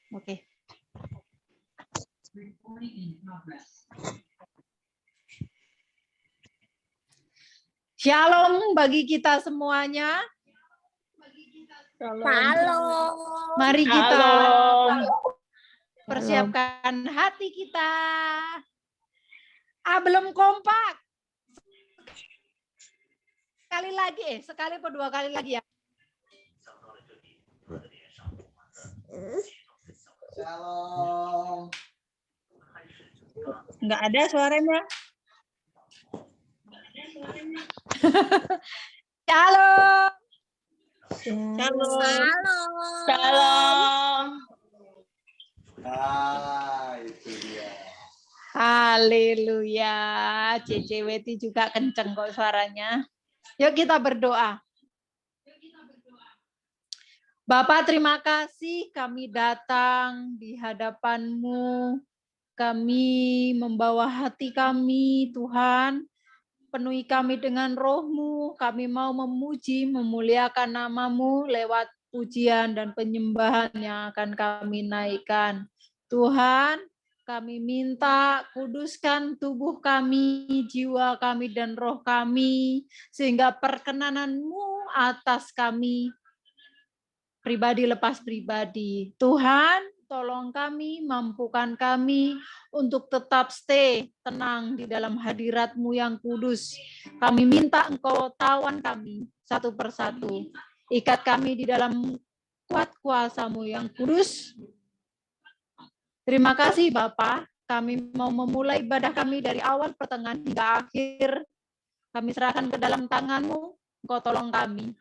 Oke. Shalom bagi kita semuanya. Shalom. Mari kita Shalom. persiapkan hati kita. Belum kompak. Sekali lagi, sekali atau 2 kali lagi ya. Shalom. Nggak ada suaranya. Shalom. Shalom. Shalom. Itu dia. Haleluya. CCWT juga kenceng kok suaranya. Yuk kita berdoa. Bapak, terima kasih kami datang di hadapan-Mu. Kami membawa hati kami, Tuhan. Penuhi kami dengan roh-Mu. Kami mau memuji, memuliakan nama-Mu lewat pujian dan penyembahan yang akan kami naikkan. Tuhan, kami minta kuduskan tubuh kami, jiwa kami, dan roh kami, sehingga perkenanan-Mu atas kami, pribadi lepas pribadi. Tuhan, tolong kami, mampukan kami untuk tetap stay tenang di dalam hadirat-Mu yang kudus. Kami minta Engkau tawan kami satu persatu. Ikat kami di dalam kuat kuasa-Mu yang kudus. Terima kasih Bapa, kami mau memulai ibadah kami dari awal, pertengahan, hingga akhir. Kami serahkan ke dalam tangan-Mu, Engkau tolong kami.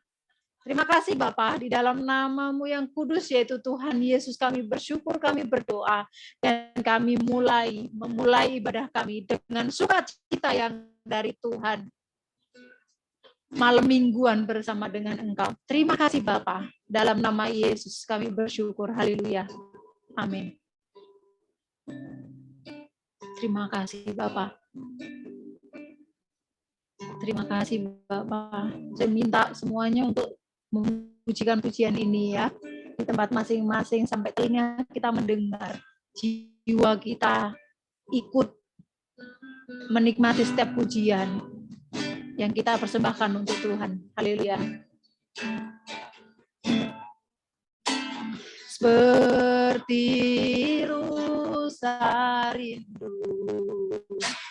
Terima kasih Bapa, di dalam nama-Mu yang kudus, yaitu Tuhan Yesus, kami bersyukur, kami berdoa, dan kami memulai ibadah kami dengan sukacita yang dari Tuhan. Malam mingguan bersama dengan Engkau. Terima kasih Bapa, dalam nama Yesus kami bersyukur. Haleluya. Amin. Terima kasih Bapak. Terima kasih Bapak. Saya minta semuanya untuk memujikan pujian ini ya. Di tempat masing-masing sampai telinga kita mendengar. Jiwa kita ikut menikmati setiap pujian yang kita persembahkan untuk Tuhan. Haleluya. Seperti rusa rindu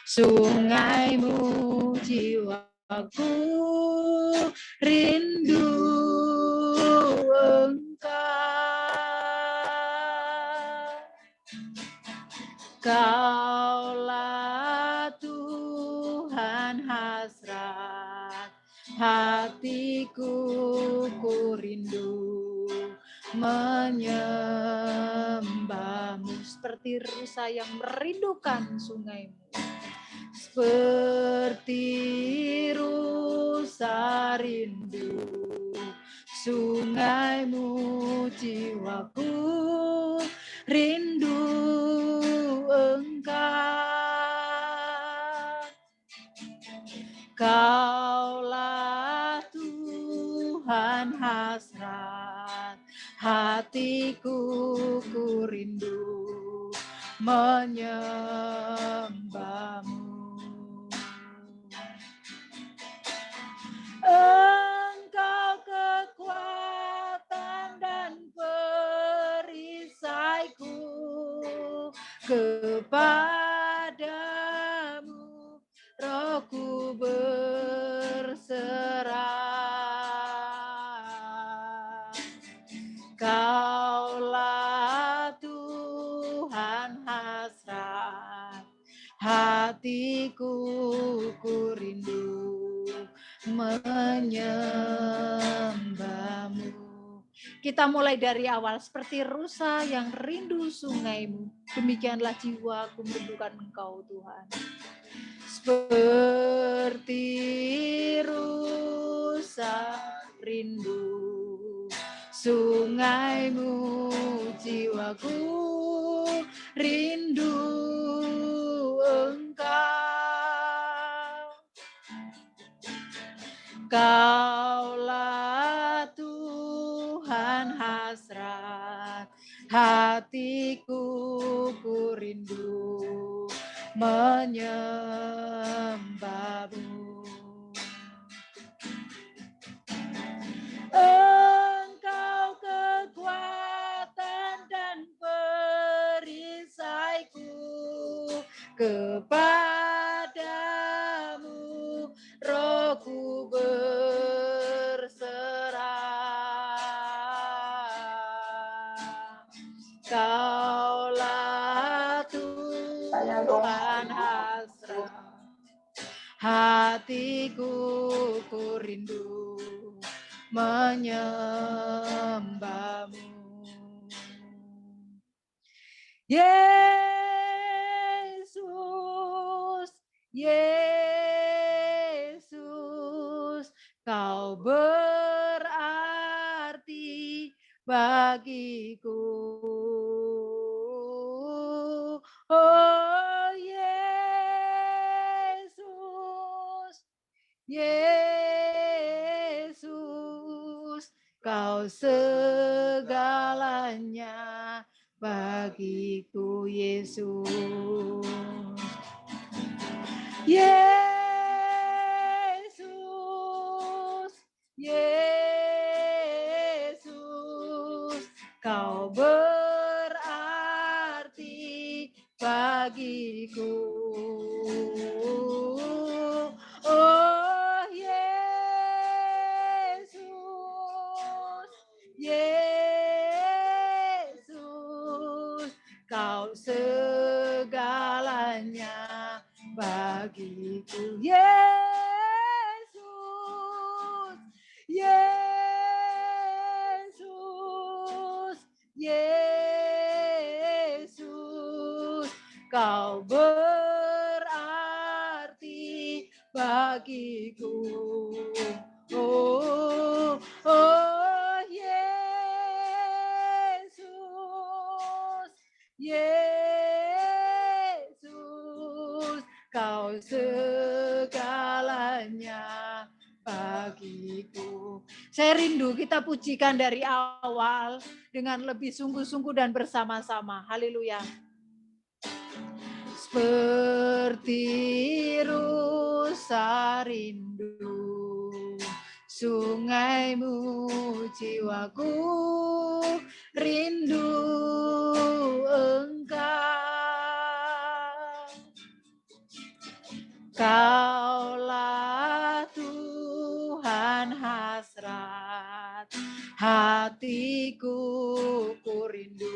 sungai-Mu, jiwaku rindu Engkau. Kaulah Tuhan hasrat hatiku, ku rindu menyembah-Mu seperti rusa yang merindukan sungai-Mu. Seperti rusa rindu sungai-Mu, jiwaku rindu Engkau. Kaulah Tuhan hasrat hatiku, ku rindu menyembah-Mu. Engkau kekuatan dan perisaiku, kepadamu rohku berserah. Kaulah Tuhan hasrat hatiku, ku rindu menyembah-Mu. Kita mulai dari awal, seperti rusa yang rindu sungai-Mu, demikianlah jiwaku merindukan Engkau Tuhan. Seperti rusa rindu sungai-Mu, jiwaku rindu Engkau. Kaulah Tuhan hasrat hati hatiku ku rindu menyembahmu. Engkau kekuatan dan perisaiku, kepadamu rohku berserah. Kaulah Tuhan hasrat hatiku ku rindu menyembahmu. Yesus, Yesus, kau berarti bagiku. Oh Yesus, Yesus, kau segalanya bagiku, Yesus. Yesus, Yesus, kau berarti bagiku. Oh Yesus, Yesus, kau segalanya bagiku. Yesus, Yesus, Yesus, kau berarti bagiku. Oh, oh Yesus, Yesus, kau segalanya bagiku. Saya rindu kita pujikan dari awal dengan lebih sungguh-sungguh dan bersama-sama. Haleluya. Seperti rusa rindu sungaimu, jiwaku rindu engkau. Kaulah Tuhan hasrat hatiku ku rindu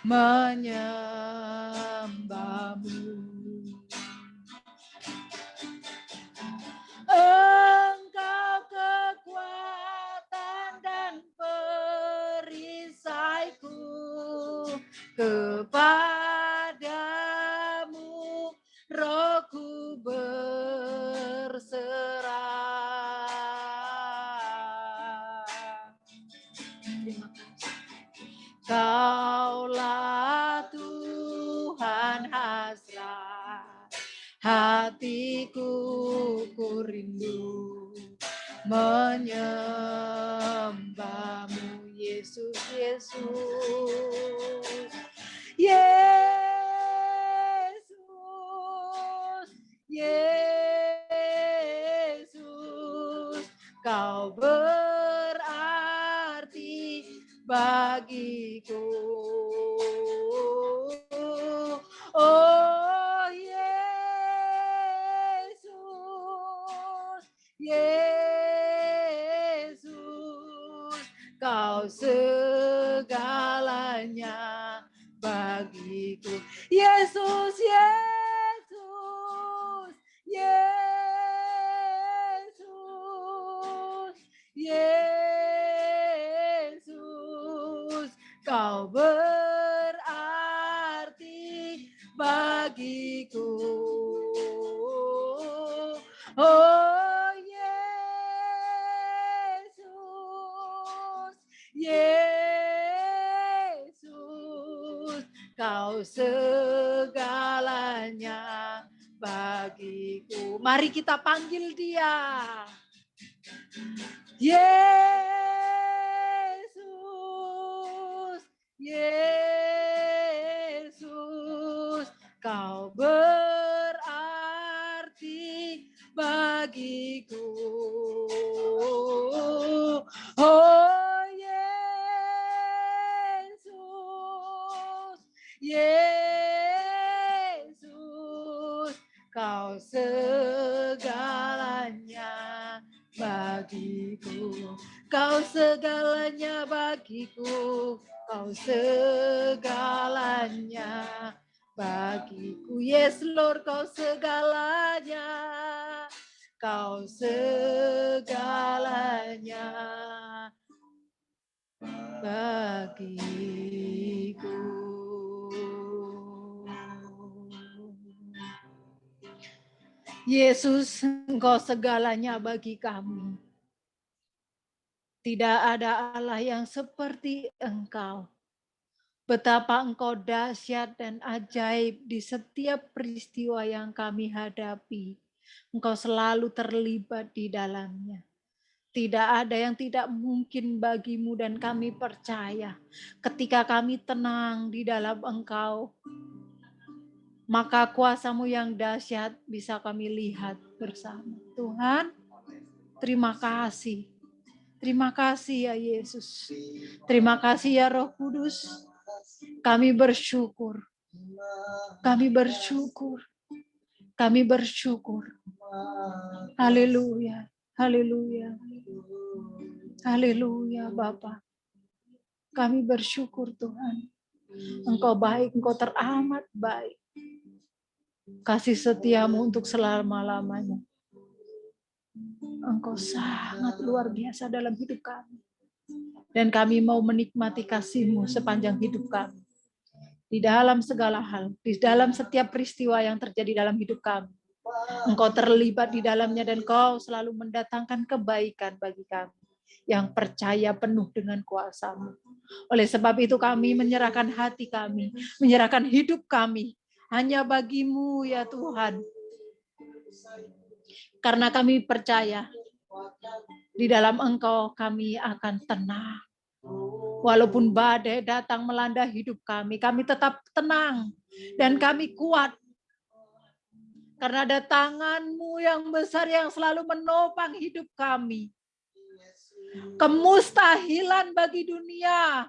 menyembahmu. Engkau kekuatan dan perisaiku, kepadamu rohku berserah. Terima kasih. Kaulah Tuhan hasrat hatiku ku rindu menyembahmu, Yesus, Yesus, Yesus, Yesus, kau berarti bagiku. Oh Yesus, Yesus, kau segalanya bagiku. Yesus, Yesus, Yesus, Yesus, kau berarti bagiku. Oh Yesus, Yesus, kau segalanya bagiku. Mari kita panggil dia. Yesus, Yesus, Yesus, Kau berarti bagiku. Oh Yesus, Yesus, Kau segalanya bagiku. Kau segalanya bagiku. Kau segalanya bagiku. Yes Lord, Kau segalanya. Kau segalanya bagiku. Yesus, Engkau segalanya bagi kami. Tidak ada Allah yang seperti Engkau. Betapa Engkau dahsyat dan ajaib di setiap peristiwa yang kami hadapi. Engkau selalu terlibat di dalamnya. Tidak ada yang tidak mungkin bagimu dan kami percaya. Ketika kami tenang di dalam Engkau, maka kuasa-Mu yang dahsyat bisa kami lihat bersama. Tuhan, terima kasih. Terima kasih ya Yesus. Terima kasih ya Roh Kudus. Kami bersyukur. Kami bersyukur. Kami bersyukur. Haleluya. Haleluya. Haleluya Bapa. Kami bersyukur Tuhan. Engkau baik, Engkau teramat baik. Kasih setiamu untuk selama-lamanya. Engkau sangat luar biasa dalam hidup kami. Dan kami mau menikmati kasih-Mu sepanjang hidup kami. Di dalam segala hal, di dalam setiap peristiwa yang terjadi dalam hidup kami. Engkau terlibat di dalamnya dan Kau selalu mendatangkan kebaikan bagi kami. Yang percaya penuh dengan kuasa-Mu. Oleh sebab itu kami menyerahkan hati kami, menyerahkan hidup kami. Hanya bagi-Mu ya Tuhan. Karena kami percaya di dalam Engkau kami akan tenang. Walaupun badai datang melanda hidup kami tetap tenang dan kami kuat. Karena ada tangan-Mu yang besar yang selalu menopang hidup kami. Kemustahilan bagi dunia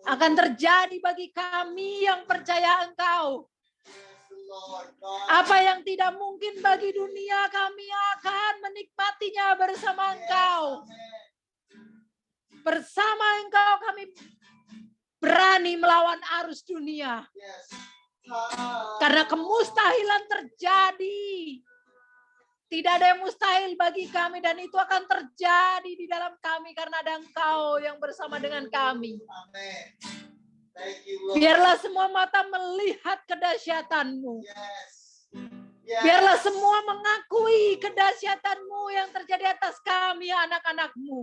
akan terjadi bagi kami yang percaya Engkau. Apa yang tidak mungkin bagi dunia, kami akan menikmatinya bersama Engkau. Bersama Engkau kami berani melawan arus dunia. Karena kemustahilan terjadi. Tidak ada yang mustahil bagi kami dan itu akan terjadi di dalam kami karena ada Engkau yang bersama dengan kami. Biarlah semua mata melihat kedahsyatan-Mu. Biarlah semua mengakui kedahsyatan-Mu yang terjadi atas kami, anak-anak-Mu.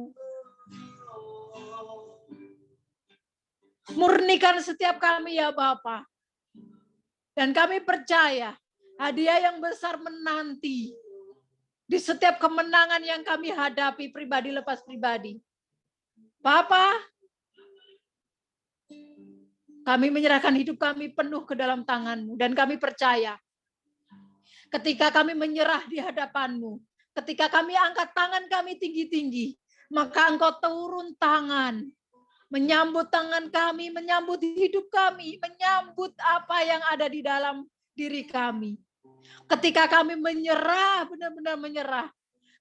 Murnikan setiap kami ya Bapa. Dan kami percaya hadiah yang besar menanti di setiap kemenangan yang kami hadapi pribadi lepas pribadi. Bapa, kami menyerahkan hidup kami penuh ke dalam tangan-Mu. Dan kami percaya, ketika kami menyerah di hadapan-Mu, ketika kami angkat tangan kami tinggi-tinggi, maka Engkau turun tangan, menyambut tangan kami, menyambut hidup kami, menyambut apa yang ada di dalam diri kami. Ketika kami menyerah, benar-benar menyerah.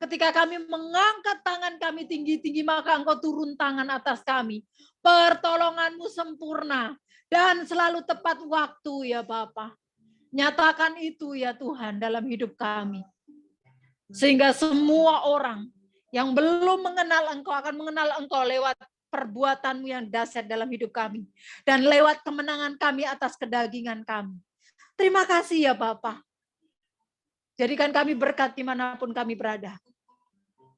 Ketika kami mengangkat tangan kami tinggi-tinggi, maka Engkau turun tangan atas kami. Pertolongan-Mu sempurna dan selalu tepat waktu ya Bapa. Nyatakan itu ya Tuhan dalam hidup kami. Sehingga semua orang yang belum mengenal Engkau akan mengenal Engkau lewat perbuatan-Mu yang dahsyat dalam hidup kami. Dan lewat kemenangan kami atas kedagingan kami. Terima kasih ya Bapa. Jadikan kami berkat dimanapun kami berada.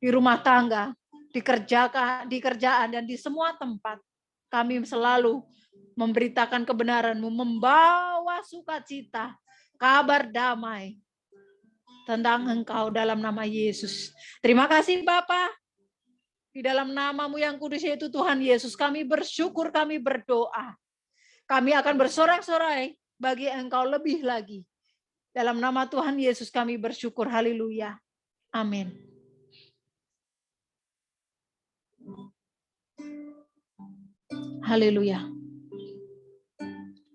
Di rumah tangga, di kerjaan, dan di semua tempat. Kami selalu memberitakan kebenaran-Mu, membawa sukacita, kabar damai tentang Engkau dalam nama Yesus. Terima kasih Bapa. Di dalam nama-Mu yang kudus yaitu Tuhan Yesus, kami bersyukur, kami berdoa. Kami akan bersorak-sorai bagi Engkau lebih lagi. Dalam nama Tuhan Yesus kami bersyukur. Haleluya. Amin. Haleluya.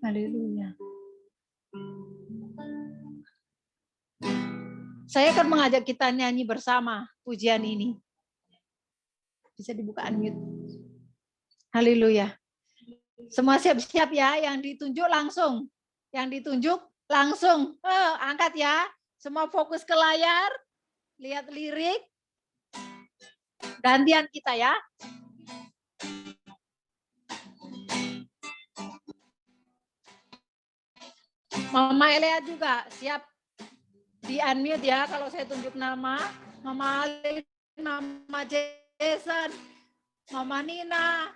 Haleluya. Saya akan mengajak kita nyanyi bersama pujian ini. Bisa dibuka unmute. Haleluya. Semua siap-siap ya, yang ditunjuk langsung. Yang ditunjuk langsung. Angkat ya. Semua fokus ke layar. Lihat lirik. Gantian kita ya. Mama Elea juga siap di unmute ya kalau saya tunjuk nama. Mama Alin, Mama Jason, Mama Nina,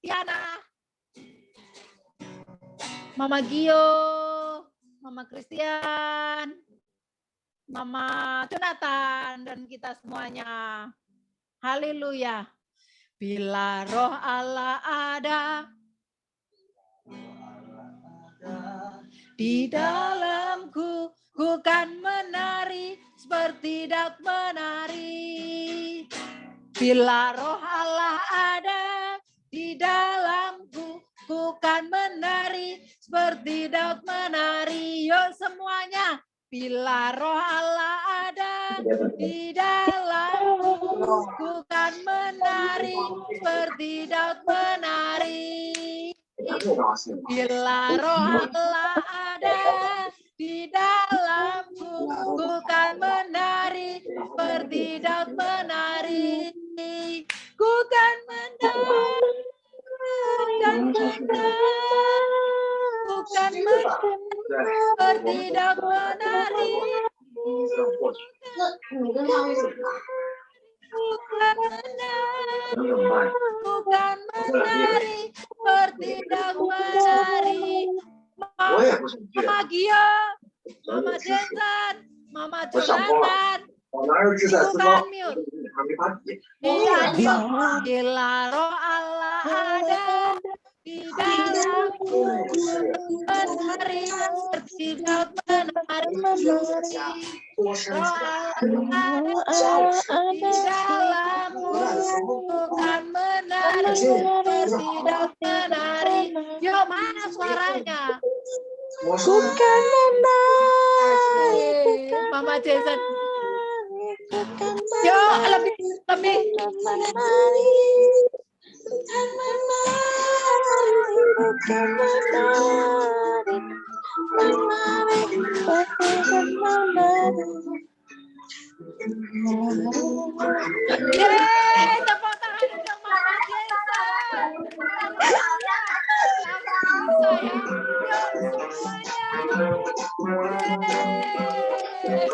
Tiana, Mama Gio, Mama Christian, Mama Jonathan, dan kita semuanya. Haleluya. Bila roh Allah ada di dalamku, ku kan menari seperti Daud menari. Bila roh Allah ada di dalamku, ku kan menari seperti Daud menari. Yuk semuanya. Bila roh Allah ada di dalamku, ku kan menari seperti Daud menari. Bila roh Allah ada di dalamku, ku kan menari seperti Daud menari. Ku kan menari, ku kan menari seperti Daud menari. Bukan menari seperti Daud menari. Mama Gio, Mama Jason, Mama Jonathan, bukan mute. Bila roh Allah ada di dalamku, menari seperti Daud menari. Roh Allah ada di dalamku, bukan menari seperti Daud menari. Yuk mana suaranya? Bukan menari, Mama Jason. bukan Yuk lebih. menari, bukan menari, bukan menari, bukan menari. Yeay, tepuk tangan untuk Mama Jason. Haleluya. Bisa ya. Yuk semuanya. Yeay.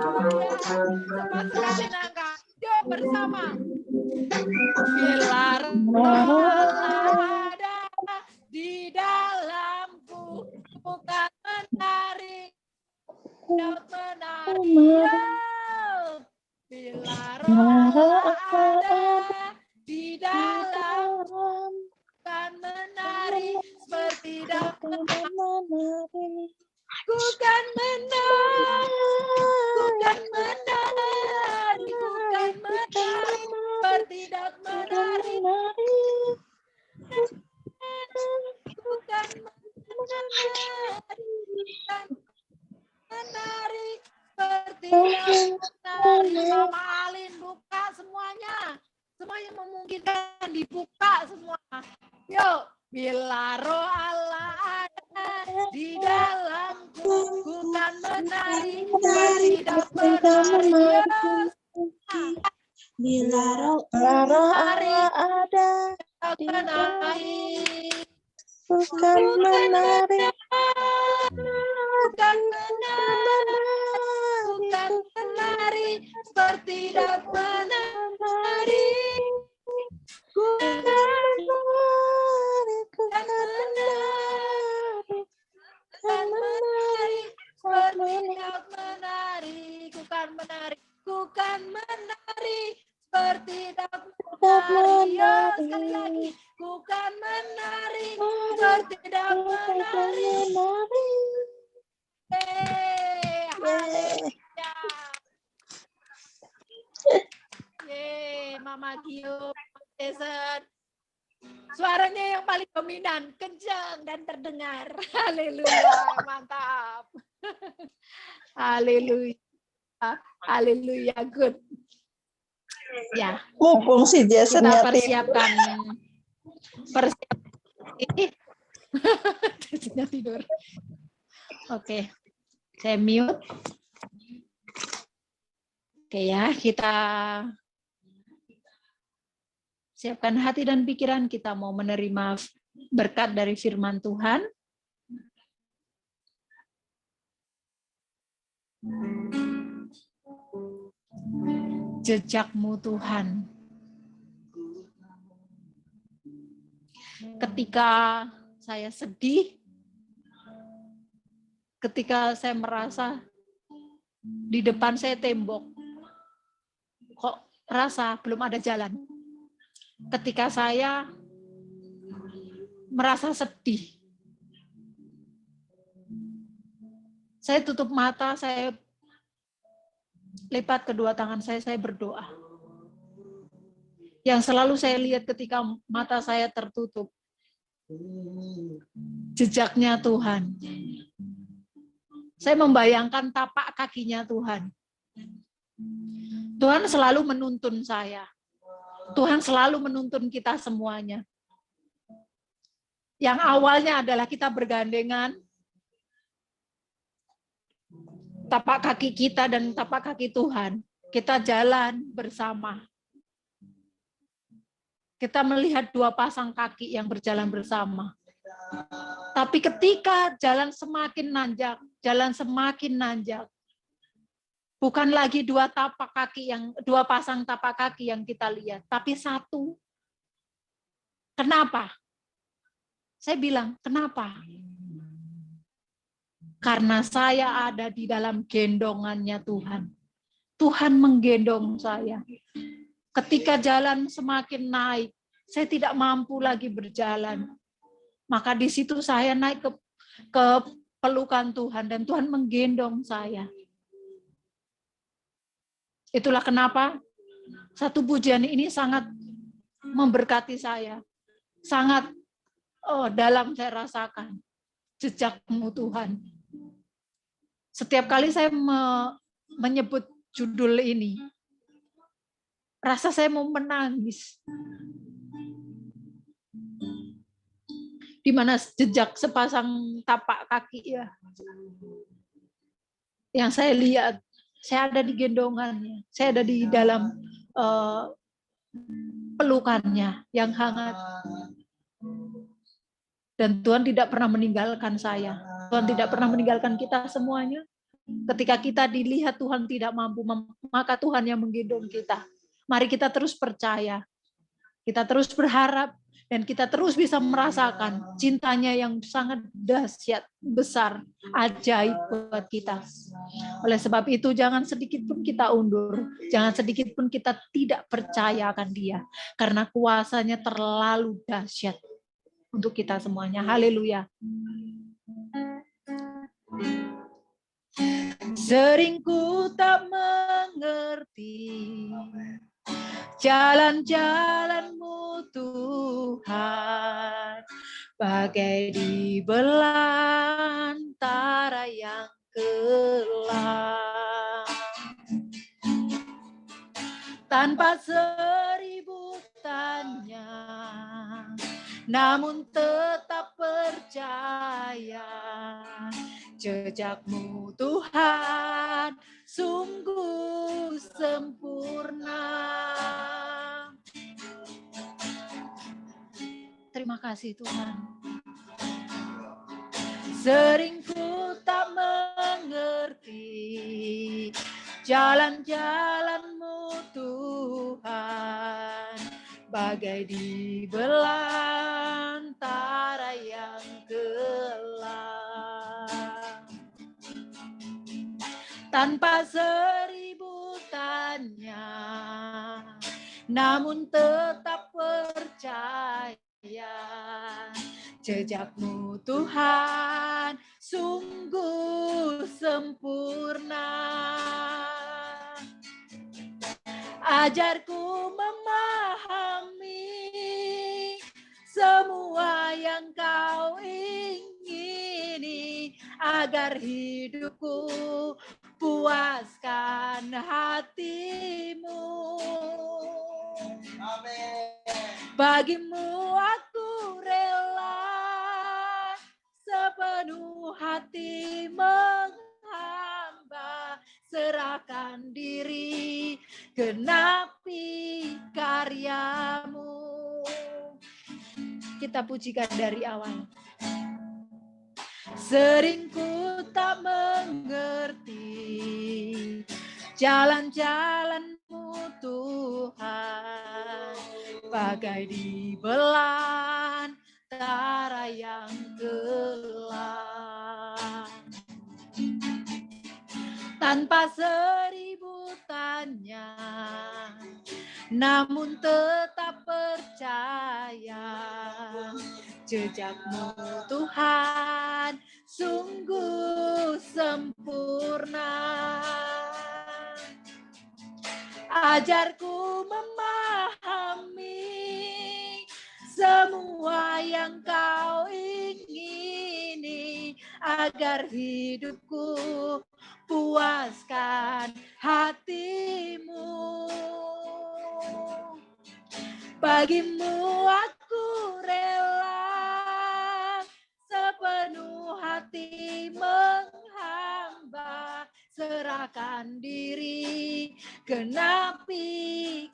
Haleluya. Cepat sekali angkat. Yuk bersama. Bila roh Allah ada di dalamku, bukan menari, Daud menari. Bila roh Allah ada di dalam, bukan menari seperti Daud menari. Ku kan menari, ku kan menari, ku kan menari seperti Daud menari. Ku kan menari seperti Daud menari. Mama Alin buka semuanya. Semuanya memungkinkan dibuka semua. Yuk, bila roh Allah ada di dalamku, ku kan menari seperti Daud menari. Bila roh Allah ada Daud menari. bukan menari, Bukan menari seperti Daud menari. Bukan menari seperti Daud menari. Bukan menari seperti Daud bertindak menarik. Haleluya. Mama Gio, Jason. Suaranya yang paling dominan, kencang dan terdengar. Haleluya, mantap. Haleluya. Haleluya, good. Ya, Mumpung si Jason kita tidur. persiapkan Jasonnya tidur. Oke, saya mute. Oke ya, kita siapkan hati dan pikiran, kita mau menerima berkat dari firman Tuhan. Jejakmu Tuhan. Ketika saya sedih, ketika saya merasa di depan saya tembok, kok rasa belum ada jalan. Ketika saya merasa sedih, saya tutup mata, saya lipat kedua tangan saya berdoa. Yang selalu saya lihat ketika mata saya tertutup, jejaknya Tuhan. Saya membayangkan tapak kakinya Tuhan. Tuhan selalu menuntun saya. Tuhan selalu menuntun kita semuanya. Yang awalnya adalah kita bergandengan, tapak kaki kita dan tapak kaki Tuhan. Kita jalan bersama. Kita melihat dua pasang kaki yang berjalan bersama. Tapi ketika jalan semakin nanjak, bukan lagi dua pasang tapak kaki yang kita lihat, tapi satu. Kenapa? Saya bilang, kenapa? Karena saya ada di dalam gendongannya Tuhan. Tuhan menggendong saya. Ketika jalan semakin naik, saya tidak mampu lagi berjalan. Maka di situ saya naik ke pelukan Tuhan dan Tuhan menggendong saya. Itulah kenapa satu pujian ini sangat memberkati saya. Sangat dalam saya rasakan jejakmu Tuhan. Setiap kali saya menyebut judul ini, rasa saya mau menangis. Di mana jejak sepasang tapak kaki ya. Yang saya lihat, saya ada di gendongannya, saya ada di dalam pelukannya yang hangat. Dan Tuhan tidak pernah meninggalkan saya. Tuhan tidak pernah meninggalkan kita semuanya. Ketika kita dilihat Tuhan tidak mampu, maka Tuhan yang menggendong kita. Mari kita terus percaya, kita terus berharap, dan kita terus bisa merasakan cintanya yang sangat dahsyat, besar, ajaib buat kita. Oleh sebab itu, jangan sedikit pun kita undur, jangan sedikit pun kita tidak percaya akan Dia, karena kuasanya terlalu dahsyat untuk kita semuanya. Haleluya. Sering ku tak mengerti jalan-jalan-Mu Tuhan, bagai di belantara yang gelap. Tanpa seribu tanya, namun tetap percaya, jejak-Mu Tuhan sungguh sempurna. Terima kasih Tuhan. Sering ku tak mengerti jalan-jalan-Mu Tuhan, bagai di belantara yang gelap. Tanpa seribu tanya, namun tetap percaya, Jejakmu Tuhan sungguh sempurna. Ajarku memahami semua yang kau ingini, agar hidupku puaskan hatimu. Amin. Bagimu aku rela sepenuh hati menghamba, serahkan diri, genapi karyamu. Kita pujikan dari awal. Sering ku tak mengerti jalan-jalan-Mu Tuhan, bagai di belantara yang gelap. Tanpa seribu tanya, namun tetap percaya, jejakmu Tuhan sungguh sempurna. Ajarku memahami semua yang kau ingini, agar hidupku puaskan hatimu. Bagimu aku rela sepenuh hati menghamba, serahkan diri, genapi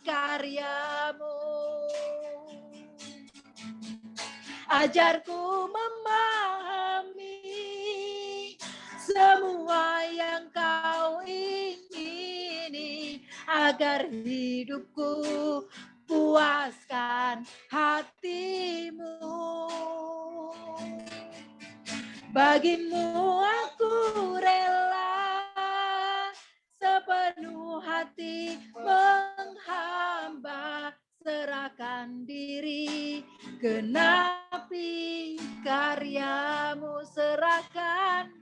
karyamu. Ajarku memahami semua yang kau ingini, agar hidupku puaskan hatimu. Bagimu aku rela sepenuh hati menghamba, serahkan diri, genapi karyamu. Serahkan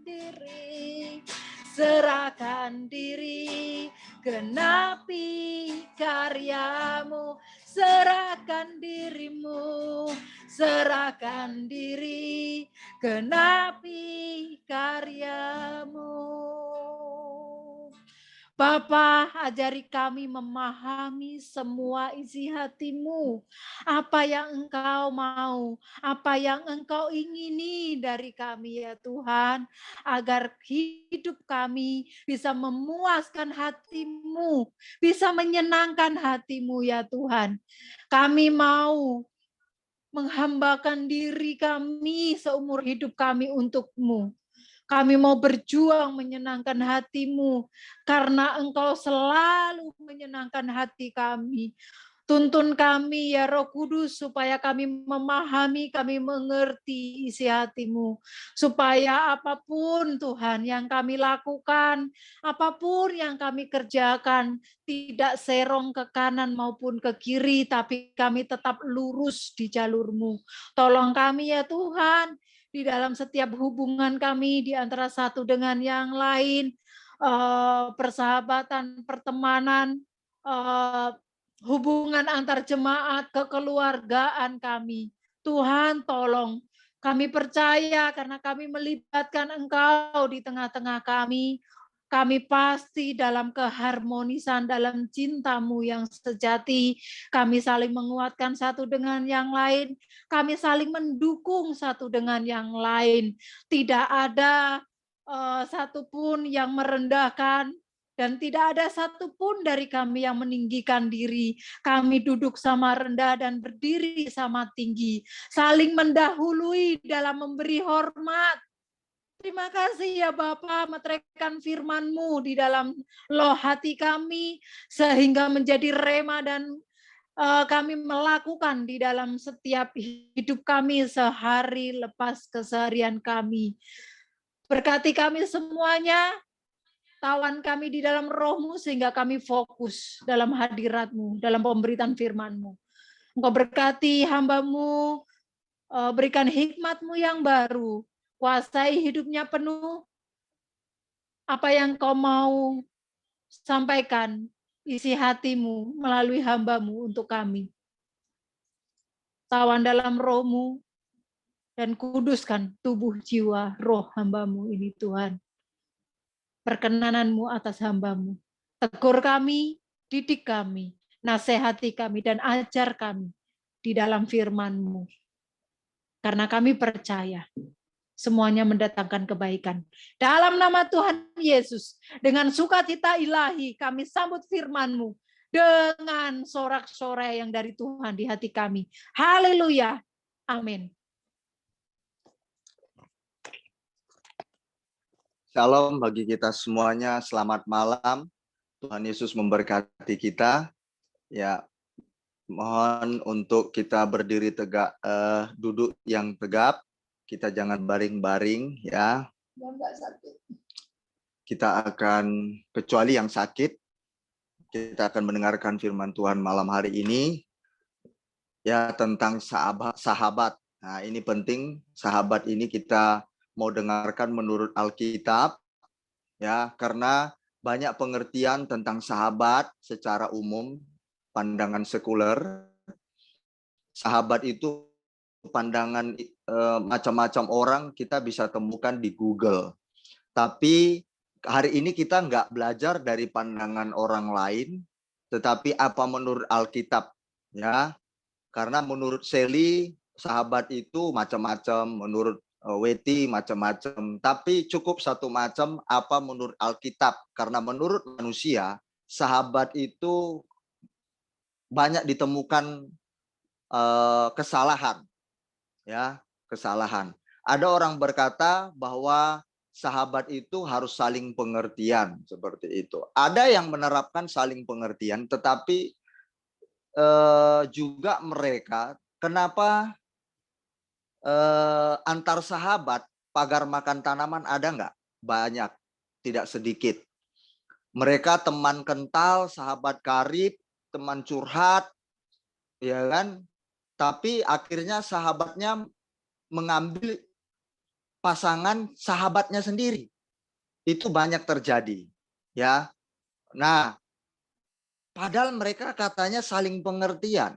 diri, genapi karyamu. Serahkan dirimu, serahkan diri, genapi karyamu. Bapa, ajari kami memahami semua isi hatimu, apa yang Engkau mau, apa yang Engkau ingini dari kami ya Tuhan, agar hidup kami bisa memuaskan hatimu, bisa menyenangkan hatimu ya Tuhan. Kami mau menghambakan diri kami seumur hidup kami untuk-Mu. Kami mau berjuang menyenangkan hatimu, karena Engkau selalu menyenangkan hati kami. Tuntun kami ya Roh Kudus, supaya kami memahami, kami mengerti isi hatimu. Supaya apapun Tuhan yang kami lakukan, apapun yang kami kerjakan, tidak serong ke kanan maupun ke kiri, tapi kami tetap lurus di jalur-Mu. Tolong kami ya Tuhan, di dalam setiap hubungan kami di antara satu dengan yang lain, persahabatan, pertemanan, hubungan antar jemaat, kekeluargaan kami. Tuhan tolong, kami percaya karena kami melibatkan Engkau di tengah-tengah kami. Kami pasti dalam keharmonisan, dalam cinta-Mu yang sejati. Kami saling menguatkan satu dengan yang lain. Kami saling mendukung satu dengan yang lain. Tidak ada satupun yang merendahkan, dan tidak ada satupun dari kami yang meninggikan diri. Kami duduk sama rendah dan berdiri sama tinggi. Saling mendahului dalam memberi hormat. Terima kasih ya Bapa, meteraikan firman-Mu di dalam loh hati kami, sehingga menjadi rema dan kami melakukan di dalam setiap hidup kami sehari lepas keseharian kami. Berkati kami semuanya, tawan kami di dalam Roh-Mu, sehingga kami fokus dalam hadirat-Mu, dalam pemberitaan firman-Mu. Engkau berkati hamba-Mu, berikan hikmat-Mu yang baru. Kuasai hidupnya penuh. Apa yang Kau mau sampaikan, isi hati-Mu melalui hamba-Mu untuk kami. Tawan dalam roh-Mu, dan kuduskan tubuh jiwa roh hamba-Mu ini Tuhan. Perkenanan-Mu atas hamba-Mu. Tegur kami, didik kami, nasihati kami, dan ajar kami di dalam firman-Mu. Karena kami percaya semuanya mendatangkan kebaikan. Dalam nama Tuhan Yesus, dengan sukacita ilahi kami sambut firman-Mu dengan sorak-sorai yang dari Tuhan di hati kami. Haleluya. Amin. Shalom bagi kita semuanya, selamat malam. Tuhan Yesus memberkati kita. Ya, mohon untuk kita berdiri tegak, duduk yang tegap. Kita jangan baring-baring, ya. Kita akan, kecuali yang sakit, kita akan mendengarkan firman Tuhan malam hari ini. Ya, tentang sahabat. Nah, ini penting, sahabat ini kita mau dengarkan menurut Alkitab, ya, karena banyak pengertian tentang sahabat secara umum, pandangan sekuler. Sahabat itu pandangan macam-macam orang kita bisa temukan di Google. Tapi hari ini kita nggak belajar dari pandangan orang lain, tetapi apa menurut Alkitab, ya. Karena menurut Sally, sahabat itu macam-macam, menurut Weti macam-macam, tapi cukup satu macam apa menurut Alkitab. Karena menurut manusia, sahabat itu banyak ditemukan kesalahan, ya, kesalahan. Ada orang berkata bahwa sahabat itu harus saling pengertian, seperti itu. Ada yang menerapkan saling pengertian, tetapi juga mereka, kenapa antar sahabat pagar makan tanaman ada nggak? Banyak, tidak sedikit. Mereka teman kental, sahabat karib, teman curhat, ya kan? Tapi akhirnya sahabatnya mengambil pasangan sahabatnya sendiri. Itu banyak terjadi, ya. Nah, padahal mereka katanya saling pengertian.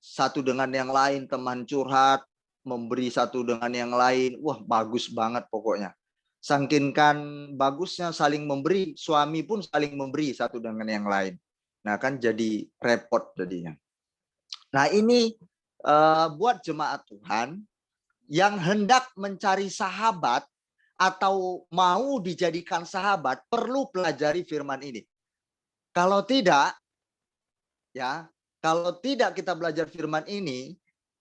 Satu dengan yang lain, teman curhat, memberi satu dengan yang lain. Wah, bagus banget pokoknya. Sangkinkan bagusnya saling memberi, suami pun saling memberi satu dengan yang lain. Nah, kan jadi repot jadinya. Nah, ini buat jemaat Tuhan yang hendak mencari sahabat atau mau dijadikan sahabat, perlu pelajari firman ini. Kalau tidak, ya, kalau tidak kita belajar firman ini,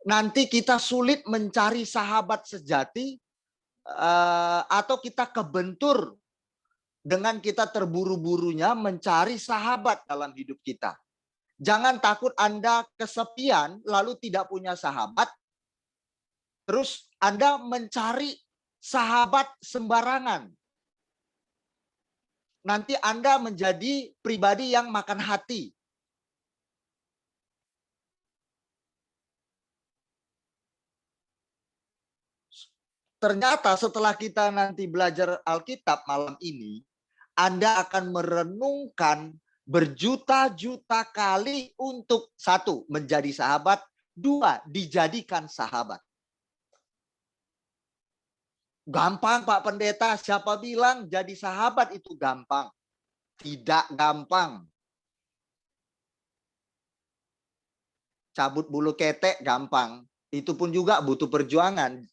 nanti kita sulit mencari sahabat sejati, atau kita kebentur dengan kita terburu-burunya mencari sahabat dalam hidup kita. Jangan takut Anda kesepian lalu tidak punya sahabat, terus Anda mencari sahabat sembarangan. Nanti Anda menjadi pribadi yang makan hati. Ternyata setelah kita nanti belajar Alkitab malam ini, Anda akan merenungkan berjuta-juta kali untuk satu, menjadi sahabat, dua, dijadikan sahabat. Gampang Pak Pendeta, siapa bilang jadi sahabat itu gampang? Tidak gampang. Cabut bulu ketek gampang, itu pun juga butuh perjuangan.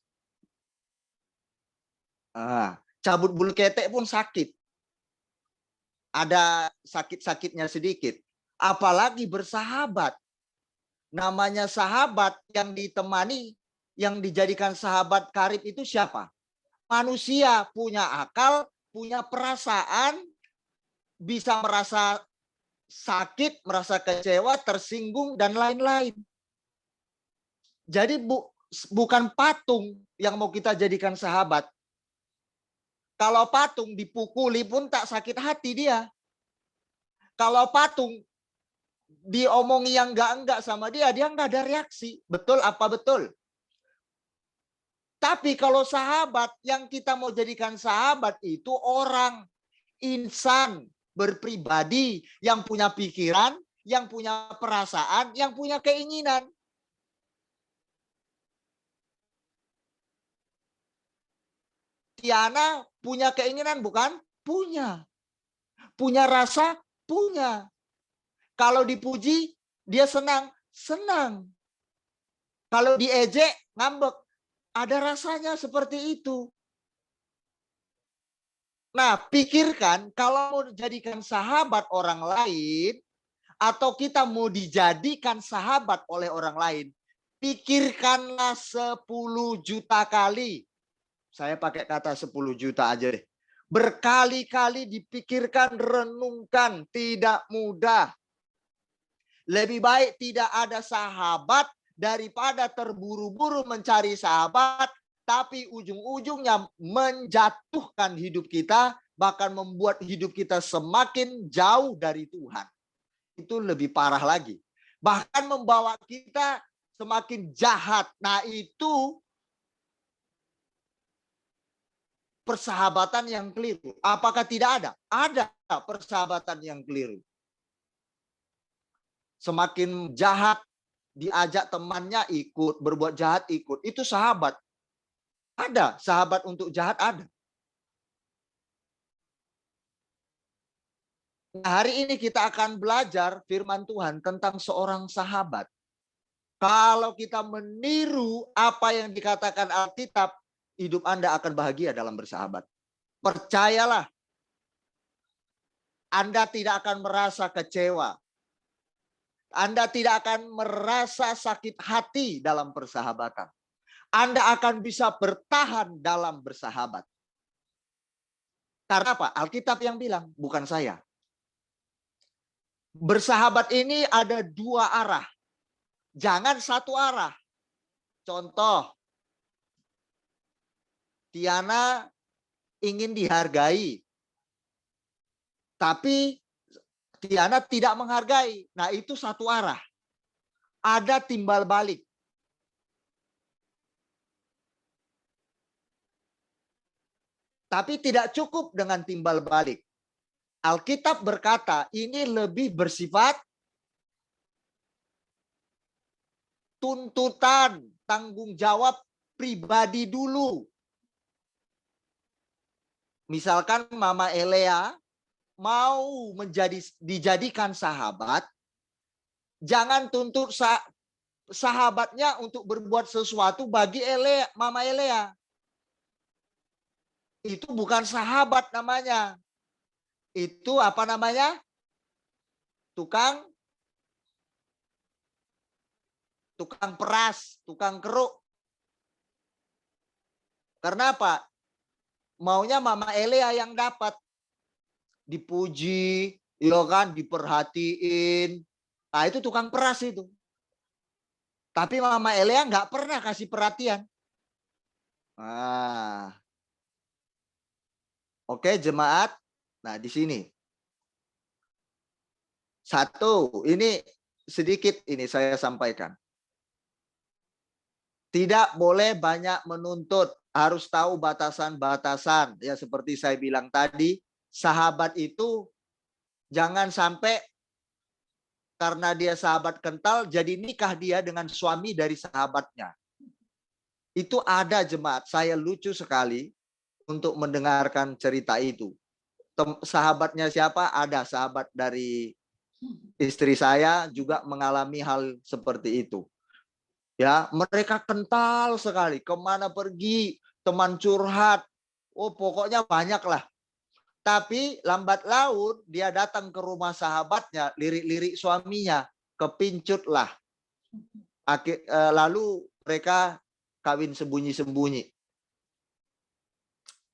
Cabut bulu ketek pun sakit. Ada sakit-sakitnya sedikit. Apalagi bersahabat. Namanya sahabat yang ditemani, yang dijadikan sahabat karib itu siapa? Manusia, punya akal, punya perasaan, bisa merasa sakit, merasa kecewa, tersinggung, dan lain-lain. Jadi bukan patung yang mau kita jadikan sahabat. Kalau patung dipukuli pun tak sakit hati dia. Kalau patung diomongi yang enggak sama dia enggak ada reaksi. Betul apa betul? Tapi kalau sahabat, yang kita mau jadikan sahabat itu orang, insan, berpribadi, yang punya pikiran, yang punya perasaan, yang punya keinginan. Tiana punya keinginan bukan? Punya. Punya rasa? Punya. Kalau dipuji, dia senang? Senang. Kalau diejek, ngambek. Ada rasanya seperti itu. Nah, pikirkan kalau mau dijadikan sahabat orang lain, atau kita mau dijadikan sahabat oleh orang lain, pikirkanlah 10 juta kali. Saya pakai kata 10 juta aja deh. Berkali-kali dipikirkan, renungkan, tidak mudah. Lebih baik tidak ada sahabat daripada terburu-buru mencari sahabat, tapi ujung-ujungnya menjatuhkan hidup kita, bahkan membuat hidup kita semakin jauh dari Tuhan. Itu lebih parah lagi. Bahkan membawa kita semakin jahat. Nah, itu persahabatan yang keliru. Apakah tidak ada? Ada persahabatan yang keliru. Semakin jahat, diajak temannya ikut, berbuat jahat ikut. Itu sahabat. Ada sahabat untuk jahat, ada. Nah, hari ini kita akan belajar firman Tuhan tentang seorang sahabat. Kalau kita meniru apa yang dikatakan Alkitab, hidup Anda akan bahagia dalam bersahabat. Percayalah. Anda tidak akan merasa kecewa. Anda tidak akan merasa sakit hati dalam persahabatan. Anda akan bisa bertahan dalam bersahabat. Karena apa? Alkitab yang bilang, bukan saya. Bersahabat ini ada 2 arah. Jangan satu arah. Contoh, Tiana ingin dihargai. Tapi Tiana tidak menghargai. Nah, itu satu arah. Ada timbal balik. Tapi tidak cukup dengan timbal balik. Alkitab berkata ini lebih bersifat tuntutan, tanggung jawab pribadi dulu. Misalkan Mama Elea mau dijadikan sahabat, jangan tuntut sahabatnya untuk berbuat sesuatu bagi Mama Elea. Itu bukan sahabat namanya. Itu apa namanya? Tukang peras, tukang keruk. Karena apa? Maunya Mama Elea yang dapat. Dipuji, ya kan, diperhatiin. Nah, itu tukang peras itu. Tapi Mama Elea nggak pernah kasih perhatian. Nah. Oke, jemaat. Nah, di sini. 1, ini sedikit ini saya sampaikan. Tidak boleh banyak menuntut, harus tahu batasan-batasan. Ya, seperti saya bilang tadi, sahabat itu jangan sampai karena dia sahabat kental, jadi nikah dia dengan suami dari sahabatnya. Itu ada, jemaat. Saya lucu sekali untuk mendengarkan cerita itu. Sahabatnya siapa? Ada sahabat dari istri saya juga mengalami hal seperti itu. Ya, mereka kental sekali. Kemana pergi, teman curhat. Oh, pokoknya banyak lah. Tapi lambat laun dia datang ke rumah sahabatnya, lirik-lirik suaminya, kepincut lah. Lalu mereka kawin sembunyi-sembunyi.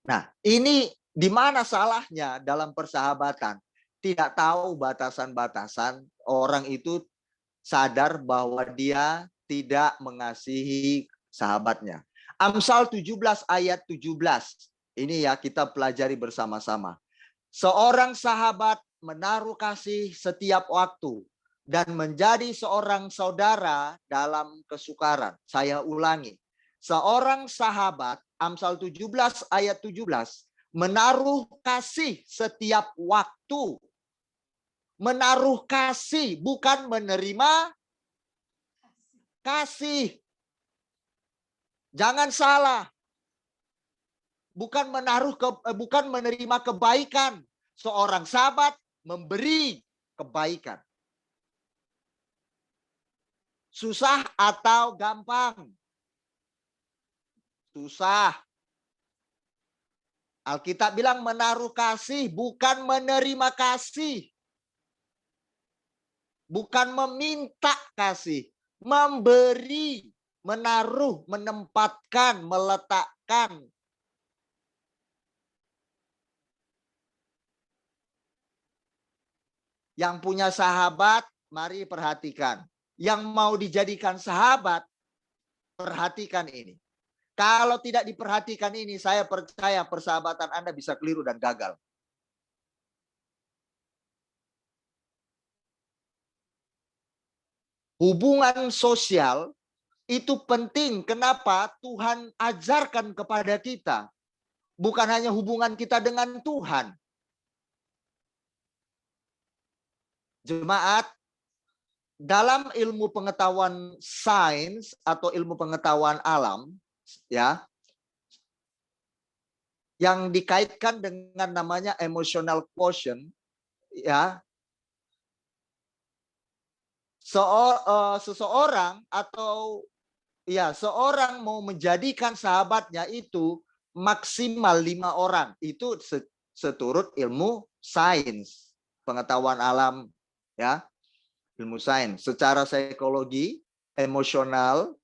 Nah, ini di mana salahnya dalam persahabatan? Tidak tahu batasan-batasan, orang itu sadar bahwa dia tidak mengasihi sahabatnya. Amsal 17 ayat 17. Ini ya kita pelajari bersama-sama. Seorang sahabat menaruh kasih setiap waktu, dan menjadi seorang saudara dalam kesukaran. Saya ulangi. Seorang sahabat, Amsal 17 ayat 17, menaruh kasih setiap waktu. Menaruh kasih, bukan menerima kasih. Jangan salah. Bukan menerima kebaikan. Seorang sahabat memberi kebaikan. Susah atau gampang? Susah. Alkitab bilang menaruh kasih, bukan menerima kasih. Bukan meminta kasih. Memberi, menaruh, menempatkan, meletakkan. Yang punya sahabat, mari perhatikan. Yang mau dijadikan sahabat, perhatikan ini. Kalau tidak diperhatikan ini, saya percaya persahabatan Anda bisa keliru dan gagal. Hubungan sosial itu penting. Kenapa? Tuhan ajarkan kepada kita. Bukan hanya hubungan kita dengan Tuhan. Jemaat, dalam ilmu pengetahuan sains atau ilmu pengetahuan alam, ya, yang dikaitkan dengan namanya emotional quotient, ya, seseorang atau ya seorang mau menjadikan sahabatnya itu maksimal 5 orang. Itu seturut ilmu sains, pengetahuan alam, ya, ilmu sains. Secara psikologi, emosional,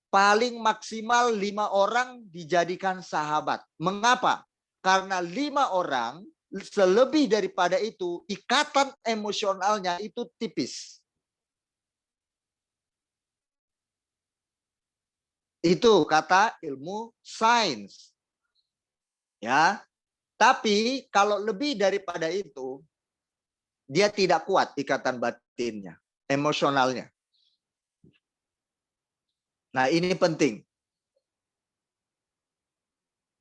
paling maksimal 5 orang dijadikan sahabat. Mengapa? Karena 5 orang, selebih daripada itu, ikatan emosionalnya itu tipis. Itu kata ilmu sains. Ya. Tapi kalau lebih daripada itu, dia tidak kuat ikatan batinnya, emosionalnya. Nah, ini penting.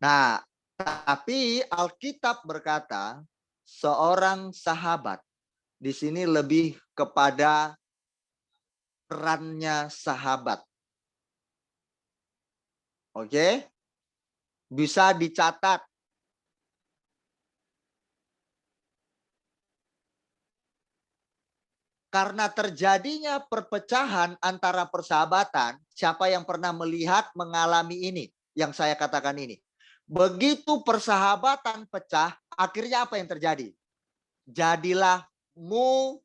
Nah, tapi Alkitab berkata, seorang sahabat di sini lebih kepada perannya sahabat. Oke? Bisa dicatat. Karena terjadinya perpecahan antara persahabatan, siapa yang pernah melihat, mengalami ini, yang saya katakan ini. Begitu persahabatan pecah, akhirnya apa yang terjadi? Jadilah musuh,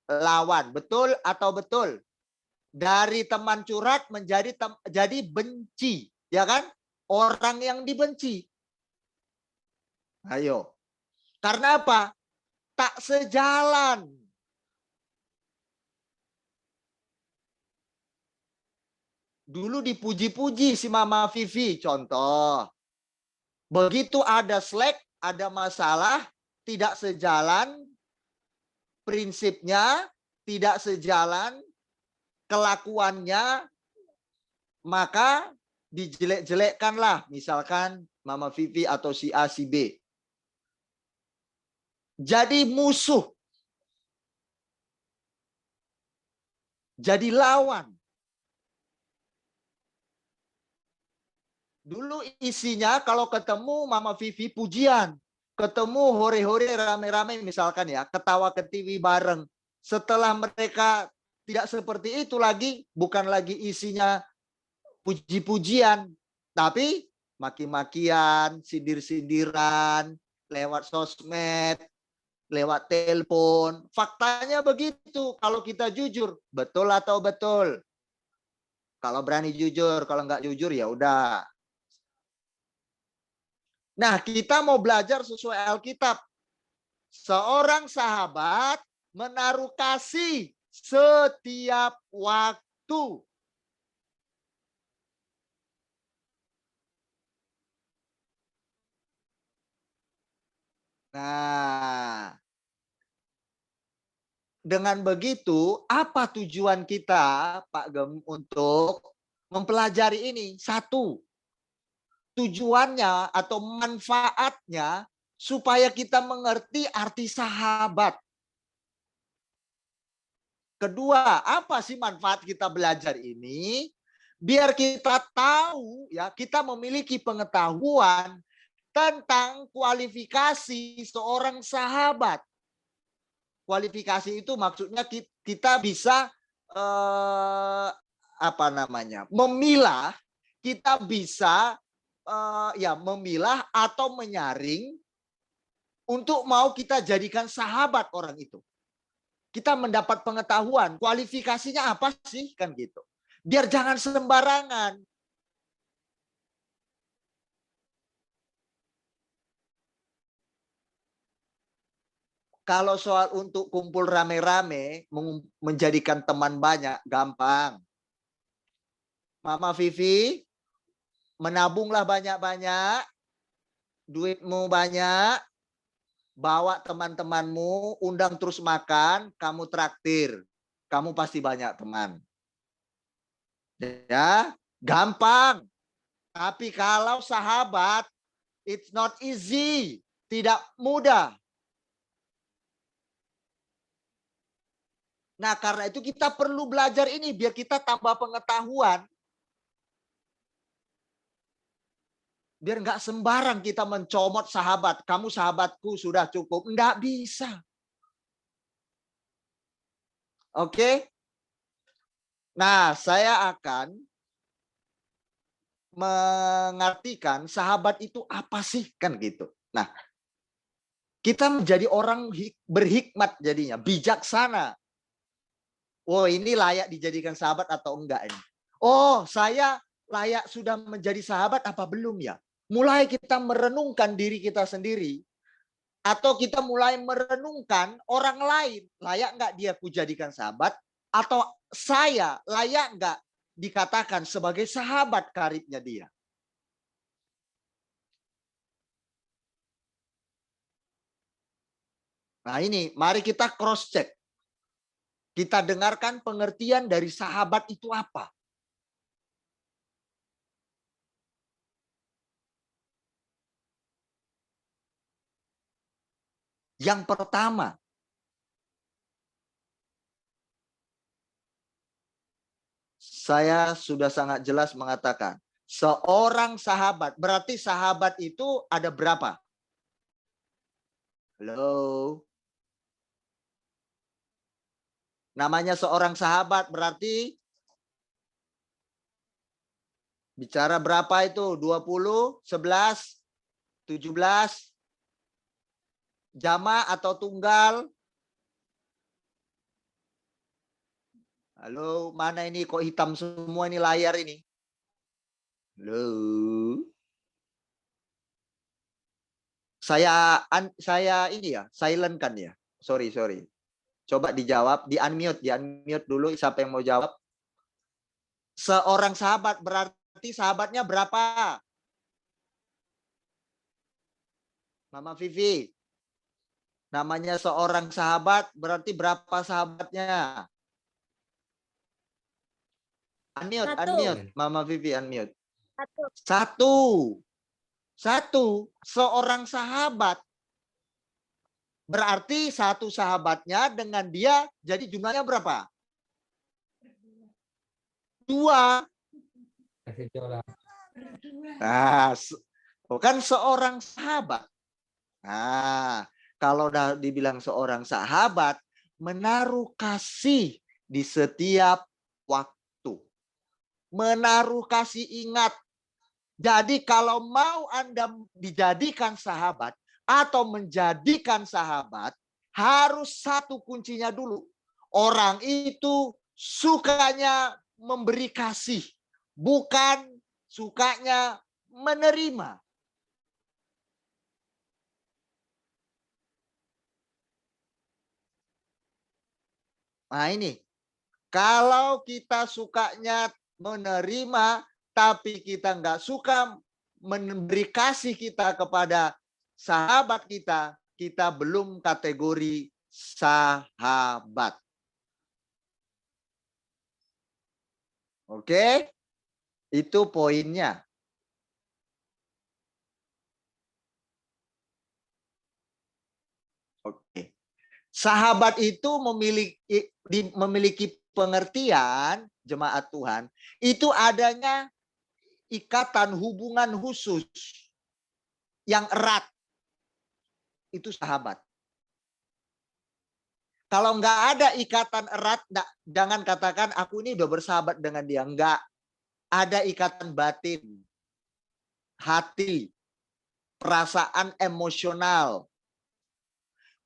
lawan. Betul atau betul? Dari teman curhat jadi benci, ya kan? Orang yang dibenci. Ayo. Karena apa? Tak sejalan. Dulu dipuji-puji si Mama Vivi, contoh. Begitu ada slack, ada masalah, tidak sejalan, prinsipnya tidak sejalan, kelakuannya, maka dijelek-jelekkanlah. Misalkan Mama Vivi atau si A, si B. Jadi musuh. Jadi lawan. Dulu isinya kalau ketemu Mama Vivi pujian. Ketemu hore-hore rame-rame misalkan ya. Ketawa ketiwi bareng. Setelah mereka tidak seperti itu lagi. Bukan lagi isinya puji-pujian. Tapi maki-makian, sindir-sindiran, lewat sosmed, lewat telepon. Faktanya begitu. Kalau kita jujur, betul atau betul? Kalau berani jujur, kalau nggak jujur ya udah. Nah, kita mau belajar sesuai Alkitab. Seorang sahabat menaruh kasih setiap waktu. Nah, dengan begitu, apa tujuan kita, Pak Gem, untuk mempelajari ini? Satu, tujuannya atau manfaatnya supaya kita mengerti arti sahabat. Kedua, apa sih manfaat kita belajar ini? Biar kita tahu, ya, kita memiliki pengetahuan tentang kualifikasi seorang sahabat. Kualifikasi itu maksudnya kita bisa memilah, kita bisa memilah atau menyaring untuk mau kita jadikan sahabat orang itu. Kita mendapat pengetahuan, kualifikasinya apa sih, kan gitu. Biar jangan sembarangan. Kalau soal untuk kumpul rame-rame, menjadikan teman banyak, gampang. Mama Vivi, menabunglah banyak-banyak, duitmu banyak, bawa teman-temanmu, undang terus makan, kamu traktir. Kamu pasti banyak teman. Ya, gampang. Tapi kalau sahabat, it's not easy. Tidak mudah. Nah, karena itu kita perlu belajar ini biar kita tambah pengetahuan. Biar nggak sembarang kita mencomot sahabat. Kamu sahabatku sudah cukup. Nggak bisa. Oke? Nah, saya akan mengartikan sahabat itu apa sih, kan gitu. Nah, kita menjadi orang berhikmat jadinya, bijaksana. Oh, ini layak dijadikan sahabat atau enggak ini? Oh, saya layak sudah menjadi sahabat apa belum ya? Mulai kita merenungkan diri kita sendiri. Atau kita mulai merenungkan orang lain. Layak enggak dia kujadikan sahabat? Atau saya layak enggak dikatakan sebagai sahabat karibnya dia? Nah ini, mari kita cross check. Kita dengarkan pengertian dari sahabat itu apa. Yang pertama, saya sudah sangat jelas mengatakan, seorang sahabat, berarti sahabat itu ada berapa? Halo? Namanya seorang sahabat berarti bicara berapa itu? 20, 11, 17, jama atau tunggal? Halo, mana ini kok hitam semua ini layar ini? Halo? Saya ini ya, silent kan ya? Sorry. Coba dijawab, di-unmute dulu siapa yang mau jawab. Seorang sahabat berarti sahabatnya berapa? Mama Vivi. Namanya seorang sahabat berarti berapa sahabatnya? Unmute. Mama Vivi unmute. Satu. Seorang sahabat. Berarti satu sahabatnya dengan dia jadi jumlahnya berapa? 2. Nah, bukan seorang sahabat. Nah, kalau udah dibilang seorang sahabat, menaruh kasih di setiap waktu. Menaruh kasih ingat. Jadi kalau mau Anda dijadikan sahabat, atau menjadikan sahabat, harus satu kuncinya dulu. Orang itu sukanya memberi kasih, bukan sukanya menerima. Nah ini, kalau kita sukanya menerima, tapi kita nggak suka memberi kasih kita kepada sahabat kita, kita belum kategori sahabat. Oke? Itu poinnya. Oke. Sahabat itu memiliki pengertian, jemaat Tuhan, itu adanya ikatan hubungan khusus yang erat. Itu sahabat. Kalau nggak ada ikatan erat, jangan katakan aku ini udah bersahabat dengan dia. Nggak. Ada ikatan batin, hati, perasaan emosional.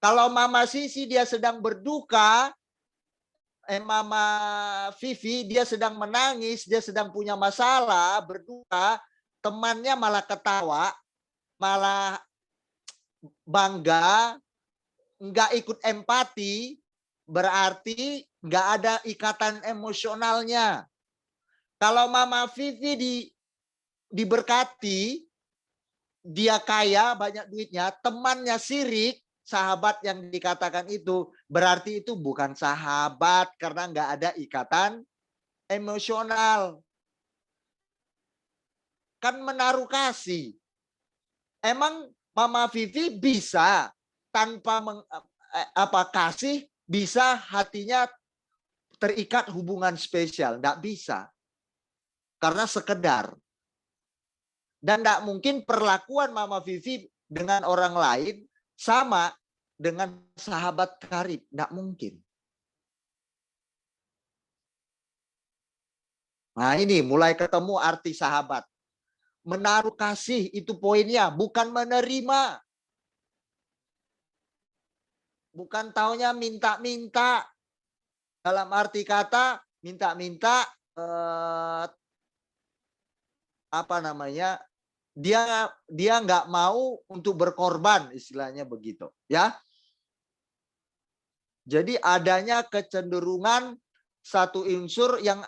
Kalau Mama Sisi dia sedang berduka, Mama Vivi dia sedang menangis, dia sedang punya masalah, berduka, temannya malah ketawa, malah bangga, nggak ikut empati, berarti nggak ada ikatan emosionalnya. Kalau Mama Vivi diberkati, dia kaya, banyak duitnya, temannya sirik, sahabat yang dikatakan itu, berarti itu bukan sahabat karena nggak ada ikatan emosional. Kan menaruh kasih. Emang Mama Vivi bisa tanpa kasih, bisa hatinya terikat hubungan spesial? Nggak bisa. Karena sekedar. Dan nggak mungkin perlakuan Mama Vivi dengan orang lain sama dengan sahabat karib. Nggak mungkin. Nah ini mulai ketemu arti sahabat. Menaruh kasih itu poinnya. Bukan menerima. Bukan taunya minta-minta. Dalam arti kata minta-minta apa namanya? Dia nggak mau untuk berkorban, istilahnya begitu, ya. Jadi adanya kecenderungan satu unsur yang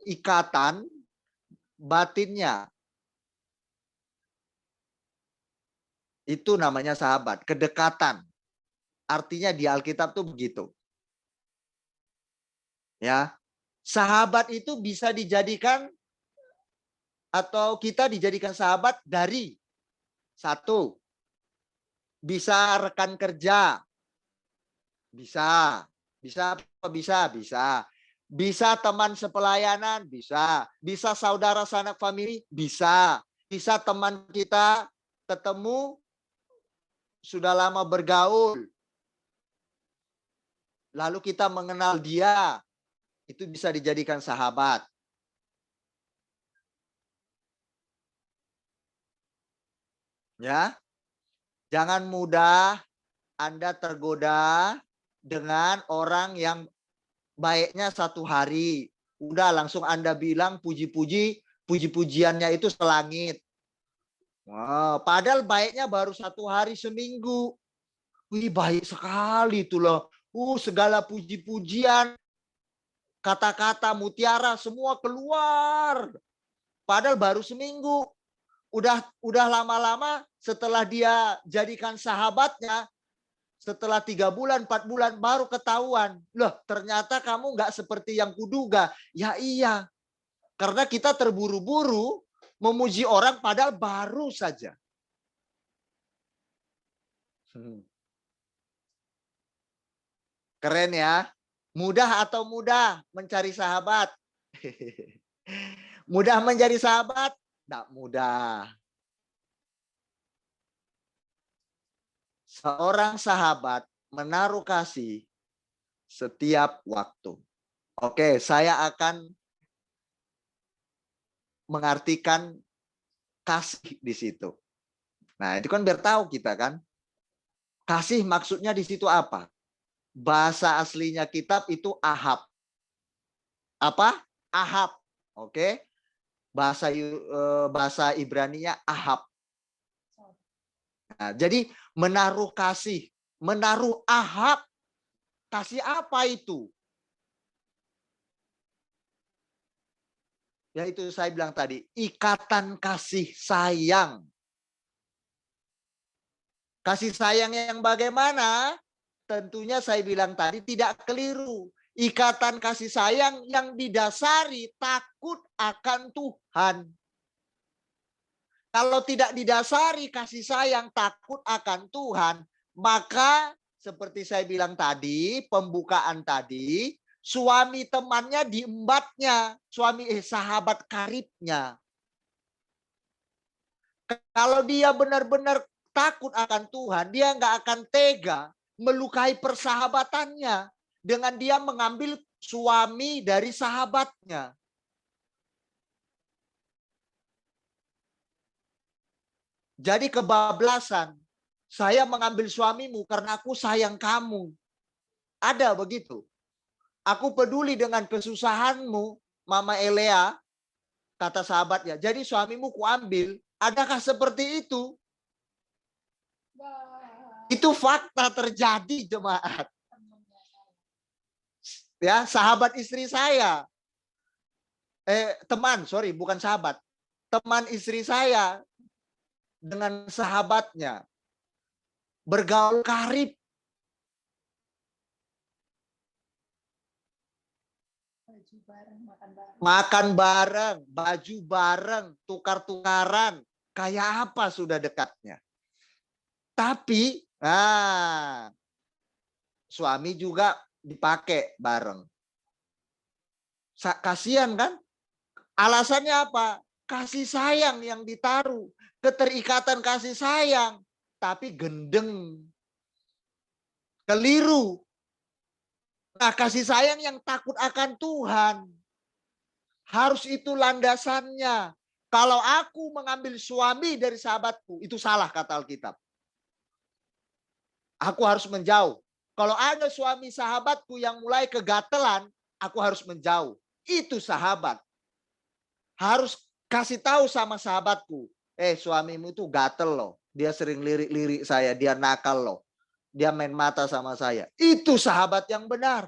ikatan batinnya. Itu namanya sahabat, kedekatan. Artinya di Alkitab tuh begitu. Ya. Sahabat itu bisa dijadikan atau kita dijadikan sahabat dari satu, bisa rekan kerja, bisa teman sepelayanan, bisa saudara sanak famili, bisa teman kita ketemu sudah lama bergaul, lalu kita mengenal dia, itu bisa dijadikan sahabat. Ya, jangan mudah Anda tergoda dengan orang yang baiknya satu hari. Udah langsung Anda bilang puji-pujiannya itu selangit. Wow, padahal baiknya baru satu hari seminggu. Wih, baik sekali itu loh. Segala puji-pujian, kata-kata mutiara semua keluar. Padahal baru seminggu. Udah lama-lama setelah dia jadikan sahabatnya, setelah 3 bulan, 4 bulan baru ketahuan. Loh, ternyata kamu nggak seperti yang kuduga. Ya iya, karena kita terburu-buru memuji orang padahal baru saja. Keren ya. Mudah atau mudah mencari sahabat? Mudah menjadi sahabat? Tidak mudah. Seorang sahabat menaruh kasih setiap waktu. Oke, saya akan mengartikan kasih di situ. Nah, itu kan biar tahu kita kan. Kasih maksudnya di situ apa? Bahasa aslinya kitab itu ahab. Apa? Ahab. Oke. Bahasa Ibraninya ahab. Nah, jadi menaruh kasih, menaruh ahab. Kasih apa itu? Ya itu saya bilang tadi, ikatan kasih sayang. Kasih sayang yang bagaimana? Tentunya saya bilang tadi tidak keliru. Ikatan kasih sayang yang didasari takut akan Tuhan. Kalau tidak didasari kasih sayang takut akan Tuhan, maka seperti saya bilang tadi, pembukaan tadi, suami temannya diembatnya, sahabat karibnya. Kalau dia benar-benar takut akan Tuhan, dia nggak akan tega melukai persahabatannya dengan dia mengambil suami dari sahabatnya. Jadi kebablasan. Saya mengambil suamimu karena aku sayang kamu. Ada begitu. Aku peduli dengan kesusahanmu, Mama Elea, kata sahabatnya. Jadi suamimu kuambil. Adakah seperti itu? Itu fakta terjadi, jemaat. Ya, sahabat istri saya. Bukan sahabat. Teman istri saya dengan sahabatnya bergaul karib. Makan bareng, baju bareng, tukar-tukaran. Kayak apa sudah dekatnya. Tapi, suami juga dipakai bareng. Kasihan kan? Alasannya apa? Kasih sayang yang ditaruh. Keterikatan kasih sayang. Tapi gendeng. Keliru. Nah, kasih sayang yang takut akan Tuhan. Harus itu landasannya. Kalau aku mengambil suami dari sahabatku, itu salah kata Alkitab. Aku harus menjauh. Kalau ada suami sahabatku yang mulai kegatelan, aku harus menjauh. Itu sahabat. Harus kasih tahu sama sahabatku. Suamimu itu gatel loh. Dia sering lirik-lirik saya. Dia nakal loh. Dia main mata sama saya. Itu sahabat yang benar.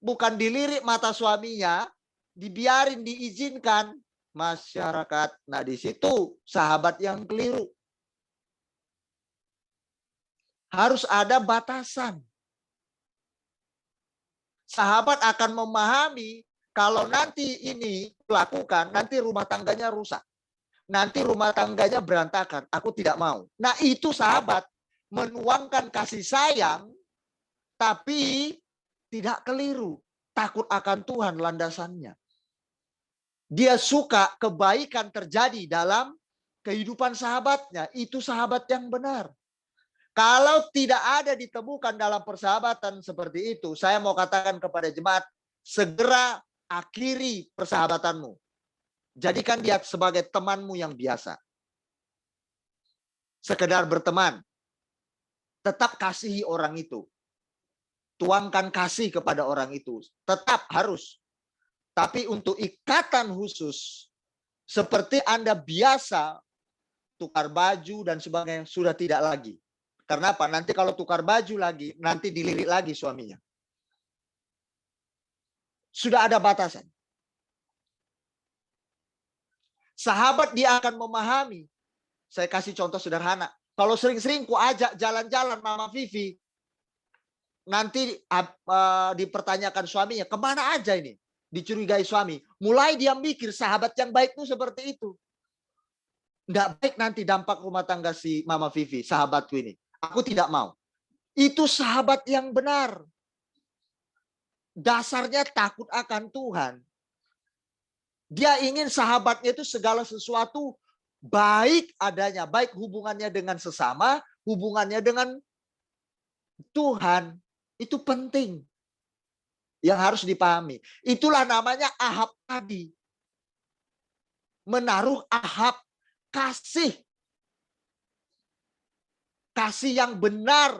Bukan dilirik mata suaminya, dibiarin, diizinkan. Masyarakat. Nah, di situ sahabat yang keliru. Harus ada batasan. Sahabat akan memahami kalau nanti ini lakukan, nanti rumah tangganya rusak. Nanti rumah tangganya berantakan. Aku tidak mau. Nah, itu sahabat menuangkan kasih sayang, tapi tidak keliru. Takut akan Tuhan landasannya. Dia suka kebaikan terjadi dalam kehidupan sahabatnya. Itu sahabat yang benar. Kalau tidak ada ditemukan dalam persahabatan seperti itu, saya mau katakan kepada jemaat, segera akhiri persahabatanmu. Jadikan dia sebagai temanmu yang biasa. Sekedar berteman. Tetap kasihi orang itu. Tuangkan kasih kepada orang itu. Tetap harus. Tapi untuk ikatan khusus, seperti Anda biasa tukar baju dan sebagainya, sudah tidak lagi. Karena apa? Nanti kalau tukar baju lagi, nanti dilirik lagi suaminya. Sudah ada batasan. Sahabat dia akan memahami. Saya kasih contoh sederhana. Kalau sering-sering ku ajak jalan-jalan Mama Vivi, nanti dipertanyakan suaminya, kemana aja ini? Dicurigai suami. Mulai dia mikir sahabat yang baik itu seperti itu. Nggak baik nanti dampak rumah tangga si Mama Vivi, sahabatku ini. Aku tidak mau. Itu sahabat yang benar. Dasarnya takut akan Tuhan. Dia ingin sahabatnya itu segala sesuatu baik adanya. Baik hubungannya dengan sesama, hubungannya dengan Tuhan. Itu penting. Yang harus dipahami. Itulah namanya Ahab tadi. Menaruh Ahab kasih. Kasih yang benar.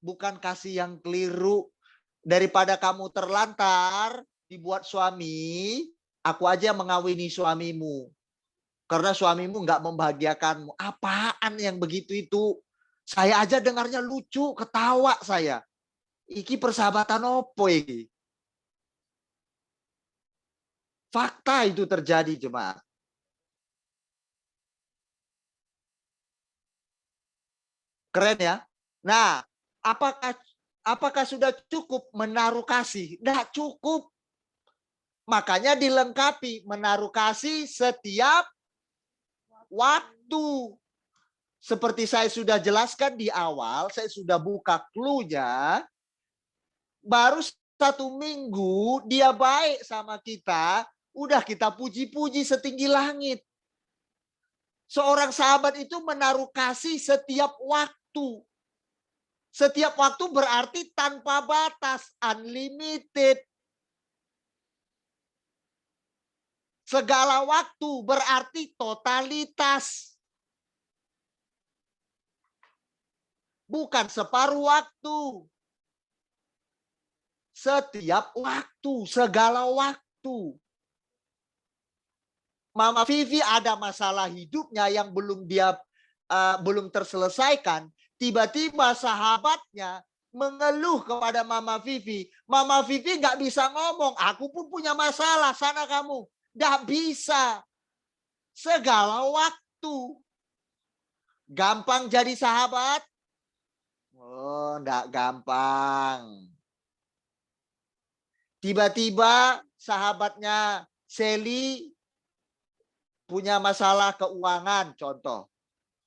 Bukan kasih yang keliru. Daripada kamu terlantar, dibuat suami, aku aja mengawini suamimu. Karena suamimu nggak membahagiakanmu. Apaan yang begitu itu? Saya aja dengarnya lucu, ketawa saya. Iki persahabatan opo iki? Fakta itu terjadi, jemaat. Keren ya. Nah, apakah sudah cukup menaruh kasih? Tidak cukup. Makanya dilengkapi menaruh kasih setiap waktu. Seperti saya sudah jelaskan di awal, saya sudah buka clue-nya. Baru 1 minggu dia baik sama kita, udah kita puji-puji setinggi langit. Seorang sahabat itu menaruh kasih setiap waktu. Setiap waktu berarti tanpa batas, unlimited. Segala waktu berarti totalitas. Bukan separuh waktu. Setiap waktu, segala waktu. Mama Vivi ada masalah hidupnya yang belum terselesaikan. Tiba-tiba sahabatnya mengeluh kepada Mama Vivi. Mama Vivi nggak bisa ngomong. Aku pun punya masalah. Sana kamu. Nggak bisa. Segala waktu. Gampang jadi sahabat? Oh, nggak gampang. Tiba-tiba sahabatnya Sally punya masalah keuangan, contoh.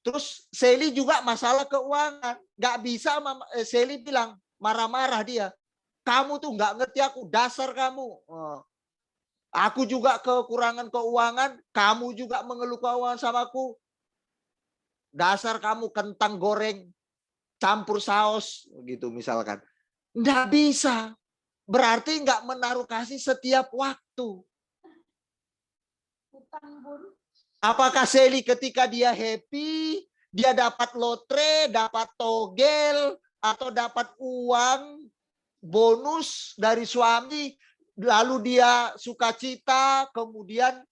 Terus Sally juga masalah keuangan. Nggak bisa Sally bilang, marah-marah dia. Kamu tuh nggak ngerti aku, dasar kamu. Aku juga kekurangan keuangan, kamu juga mengeluh keuangan sama aku. Dasar kamu kentang goreng, campur saus, gitu misalkan. Nggak bisa. Berarti nggak menaruh kasih setiap waktu. Apakah Sally ketika dia happy, dia dapat lotre, dapat togel, atau dapat uang, bonus dari suami, lalu dia sukacita, kemudian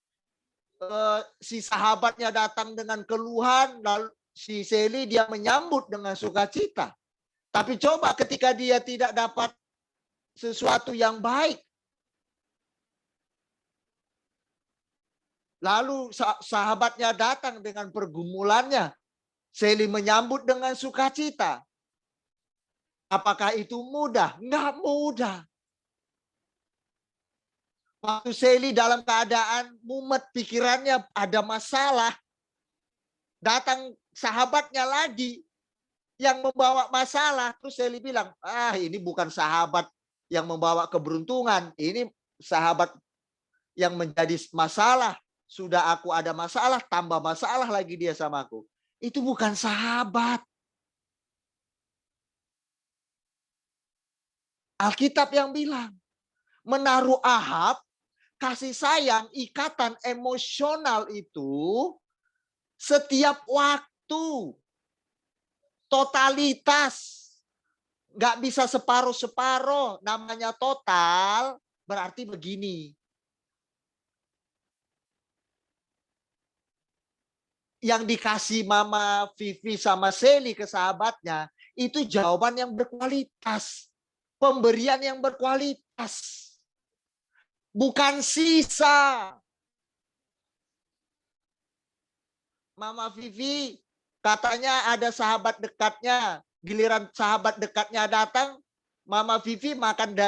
si sahabatnya datang dengan keluhan, lalu si Sally dia menyambut dengan sukacita. Tapi coba ketika dia tidak dapat sesuatu yang baik, lalu sahabatnya datang dengan pergumulannya, Sally menyambut dengan sukacita. Apakah itu mudah? Nggak mudah. Waktu Sally dalam keadaan mumet, pikirannya ada masalah, datang sahabatnya lagi yang membawa masalah. Terus Sally bilang, ini bukan sahabat yang membawa keberuntungan. Ini sahabat yang menjadi masalah. Sudah aku ada masalah, tambah masalah lagi dia sama aku. Itu bukan sahabat. Alkitab yang bilang, menaruh Ahab, kasih sayang, ikatan emosional itu setiap waktu. Totalitas. Nggak bisa separuh-separuh. Namanya total berarti begini. Yang dikasih Mama Vivi sama Sally ke sahabatnya, itu jawaban yang berkualitas. Pemberian yang berkualitas. Bukan sisa. Mama Vivi katanya ada sahabat dekatnya. Giliran sahabat dekatnya datang, Mama Vivi makan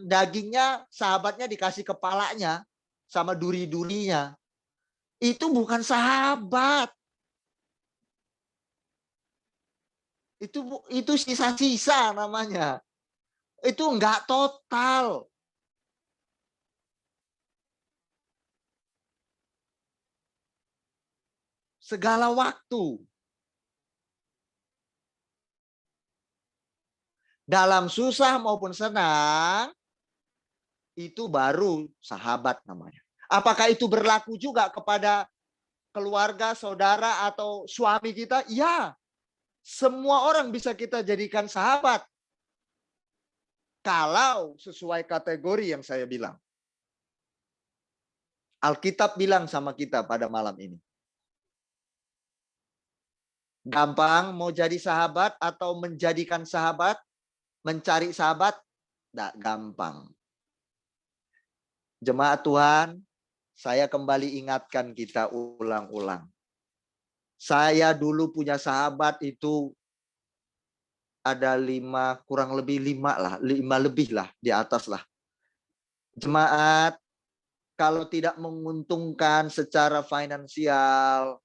dagingnya, sahabatnya dikasih kepalanya sama duri-durinya. Itu bukan sahabat. Itu sisa-sisa namanya. Itu enggak total. Segala waktu. Dalam susah maupun senang, itu baru sahabat namanya. Apakah itu berlaku juga kepada keluarga, saudara, atau suami kita? Ya, semua orang bisa kita jadikan sahabat. Kalau sesuai kategori yang saya bilang. Alkitab bilang sama kita pada malam ini. Gampang mau jadi sahabat atau menjadikan sahabat, mencari sahabat, tidak gampang. Jemaat Tuhan, saya kembali ingatkan kita ulang-ulang. Saya dulu punya sahabat itu ada 5, kurang lebih 5 lah, 5 lebih lah, di atas lah. Jemaat, kalau tidak menguntungkan secara finansial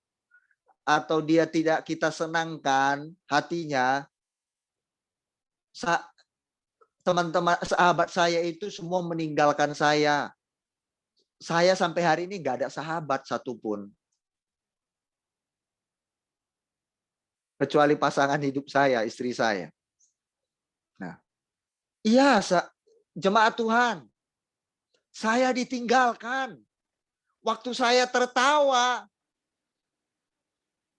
atau dia tidak kita senangkan hatinya, teman-teman sahabat saya itu semua meninggalkan saya. Saya sampai hari ini nggak ada sahabat satupun. Kecuali pasangan hidup saya, istri saya. Nah, iya, jemaat Tuhan, saya ditinggalkan. Waktu saya tertawa,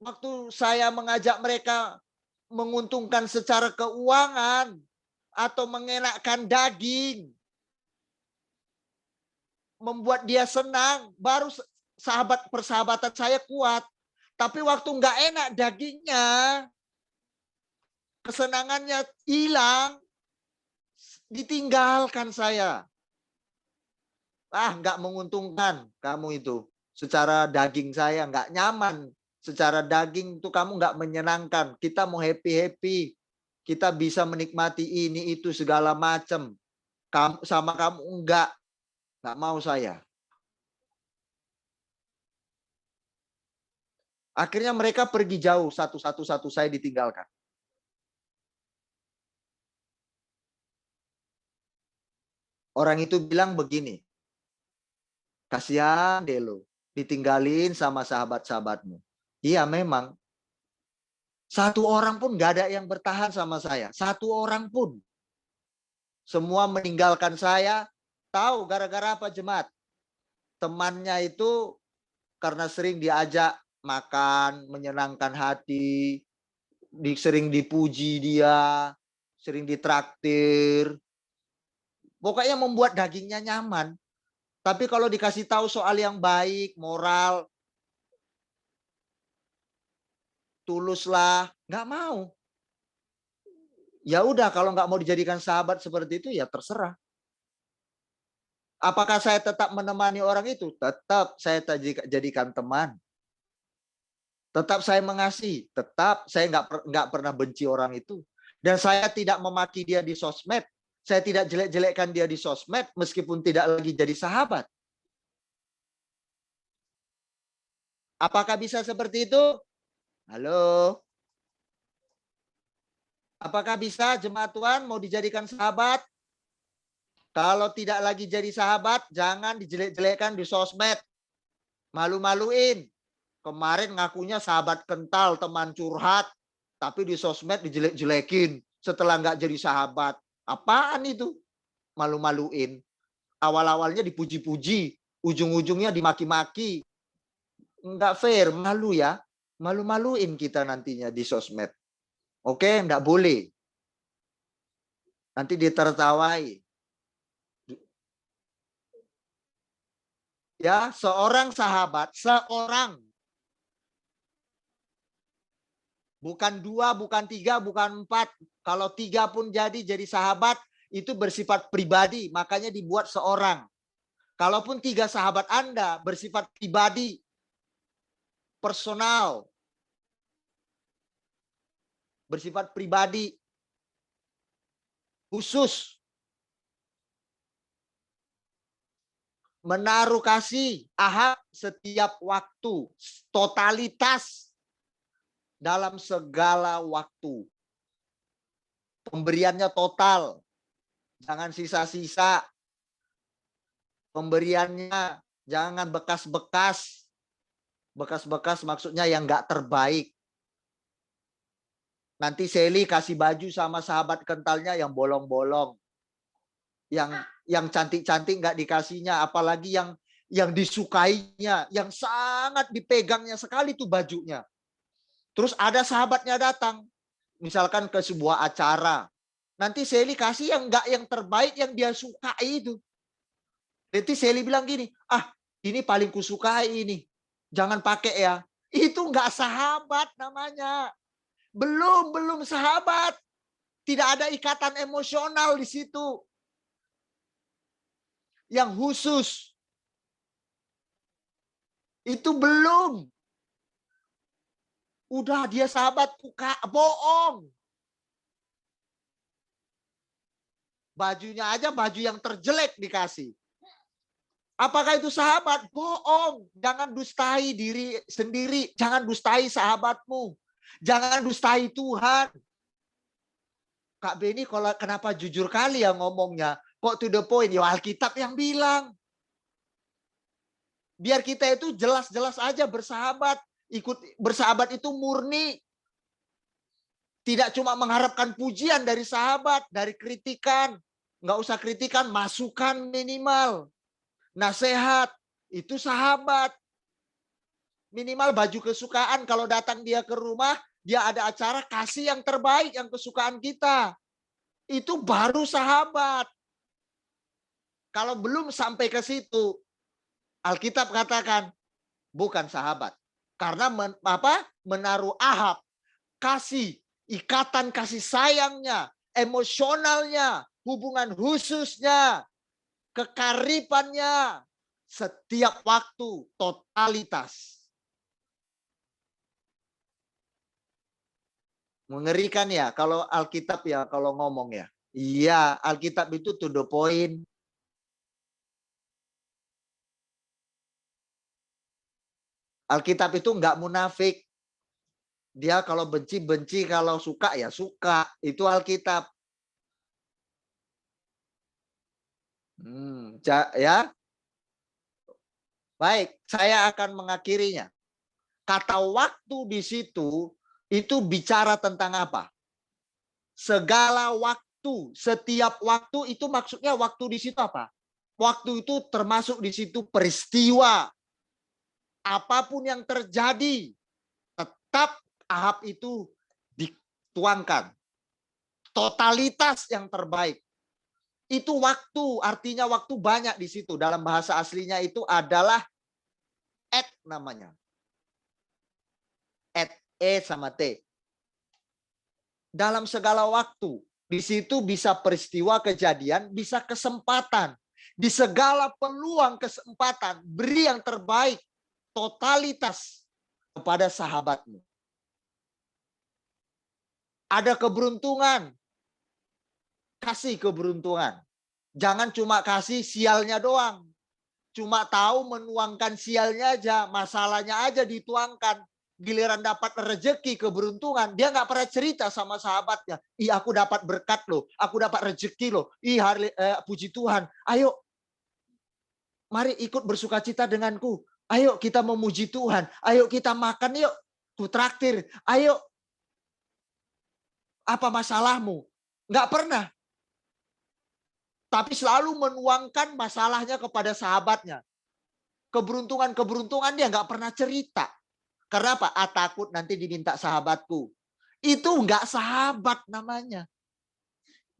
waktu saya mengajak mereka menguntungkan secara keuangan atau mengenakkan daging, membuat dia senang, baru sahabat persahabatan saya kuat. Tapi waktu nggak enak dagingnya, kesenangannya hilang, ditinggalkan saya. Nggak menguntungkan kamu itu. Secara daging saya nggak nyaman. Secara daging itu kamu nggak menyenangkan. Kita mau happy-happy. Kita bisa menikmati ini, itu, segala macam. Sama kamu enggak. Nggak mau saya. Akhirnya mereka pergi jauh. Satu-satu saya ditinggalkan. Orang itu bilang begini. Kasihan deh lo. Ditinggalin sama sahabat-sahabatmu. Iya memang. Satu orang pun nggak ada yang bertahan sama saya. Satu orang pun. Semua meninggalkan saya. Tahu gara-gara apa jemaat? Temannya itu karena sering diajak makan, menyenangkan hati, sering dipuji dia, sering ditraktir. Pokoknya membuat dagingnya nyaman. Tapi kalau dikasih tahu soal yang baik, moral, tuluslah, nggak mau. Ya udah, kalau nggak mau dijadikan sahabat seperti itu, ya terserah. Apakah saya tetap menemani orang itu? Tetap saya jadikan teman. Tetap saya mengasihi. Tetap saya nggak pernah benci orang itu. Dan saya tidak memaki dia di sosmed. Saya tidak jelek-jelekkan dia di sosmed meskipun tidak lagi jadi sahabat. Apakah bisa seperti itu? Halo? Apakah bisa jemaat Tuhan mau dijadikan sahabat? Kalau tidak lagi jadi sahabat, jangan dijelek-jelekkan di sosmed. Malu-maluin. Kemarin ngakunya sahabat kental, teman curhat. Tapi di sosmed dijelek-jelekin. Setelah nggak jadi sahabat. Apaan itu? Malu-maluin. Awal-awalnya dipuji-puji. Ujung-ujungnya dimaki-maki. Nggak fair, malu ya. Malu-maluin kita nantinya di sosmed. Oke, nggak boleh. Nanti ditertawai. Ya, seorang sahabat, seorang. Bukan 2, bukan 3, bukan 4. Kalau 3 pun jadi sahabat, itu bersifat pribadi. Makanya dibuat seorang. Kalaupun 3 sahabat Anda bersifat pribadi, personal, bersifat pribadi, khusus, menaruh kasih, ahad setiap waktu, totalitas dalam segala waktu. Pemberiannya total, jangan sisa-sisa. Pemberiannya jangan bekas-bekas. Bekas-bekas maksudnya yang nggak terbaik. Nanti Sally kasih baju sama sahabat kentalnya yang bolong-bolong. Yang cantik-cantik nggak dikasihnya, apalagi yang disukainya, yang sangat dipegangnya sekali tuh bajunya. Terus ada sahabatnya datang, misalkan ke sebuah acara. Nanti Sally kasih yang terbaik yang dia sukai itu. Nanti Sally bilang gini, ini paling kusukai ini. Jangan pakai ya. Itu nggak sahabat namanya. Belum sahabat. Tidak ada ikatan emosional di situ. Yang khusus. Itu belum. Udah dia sahabatku, Kak. Bohong. Bajunya aja baju yang terjelek dikasih. Apakah itu sahabat? Bohong. Jangan dustai diri sendiri. Jangan dustai sahabatmu. Jangan dustai Tuhan. Kak Beni kalau kenapa jujur kali ya ngomongnya? Kok to the point? Ya Alkitab yang bilang. Biar kita itu jelas-jelas aja bersahabat. Ikut bersahabat itu murni. Tidak cuma mengharapkan pujian dari sahabat, dari kritikan. Nggak usah kritikan, masukan minimal. Nasihat, itu sahabat. Minimal baju kesukaan, kalau datang dia ke rumah, dia ada acara, kasih yang terbaik, yang kesukaan kita. Itu baru sahabat. Kalau belum sampai ke situ, Alkitab katakan, bukan sahabat. Karena menaruh Ahab, kasih, ikatan kasih sayangnya, emosionalnya, hubungan khususnya, kekaripannya, setiap waktu, totalitas. Mengerikan ya kalau Alkitab ya, kalau ngomong ya. Iya, Alkitab itu to the point. Alkitab itu nggak munafik. Dia kalau benci, benci. Kalau suka, ya suka. Itu Alkitab. Ya. Baik, saya akan mengakhirinya. Kata waktu di situ itu bicara tentang apa? Segala waktu, setiap waktu itu maksudnya waktu di situ apa? Waktu itu termasuk di situ peristiwa. Apapun yang terjadi, tetap Ahab itu dituangkan. Totalitas yang terbaik. Itu waktu, artinya waktu banyak di situ. Dalam bahasa aslinya itu adalah et namanya. Et, E sama T. Dalam segala waktu. Di situ bisa peristiwa kejadian, bisa kesempatan. Di segala peluang kesempatan, beri yang terbaik. Totalitas kepada sahabatmu. Ada keberuntungan. Kasih keberuntungan. Jangan cuma kasih sialnya doang. Cuma tahu menuangkan sialnya aja. Masalahnya aja dituangkan. Giliran dapat rezeki, keberuntungan. Dia nggak pernah cerita sama sahabatnya. Ih, aku dapat berkat loh. Aku dapat rezeki loh. Ih, puji Tuhan. Ayo. Mari ikut bersukacita denganku. Ayo kita memuji Tuhan. Ayo kita makan yuk. Ku traktir. Ayo. Apa masalahmu? Nggak pernah. Tapi selalu menuangkan masalahnya kepada sahabatnya. Keberuntungan-keberuntungan dia nggak pernah cerita. Karena apa? Takut nanti diminta sahabatku. Itu nggak sahabat namanya.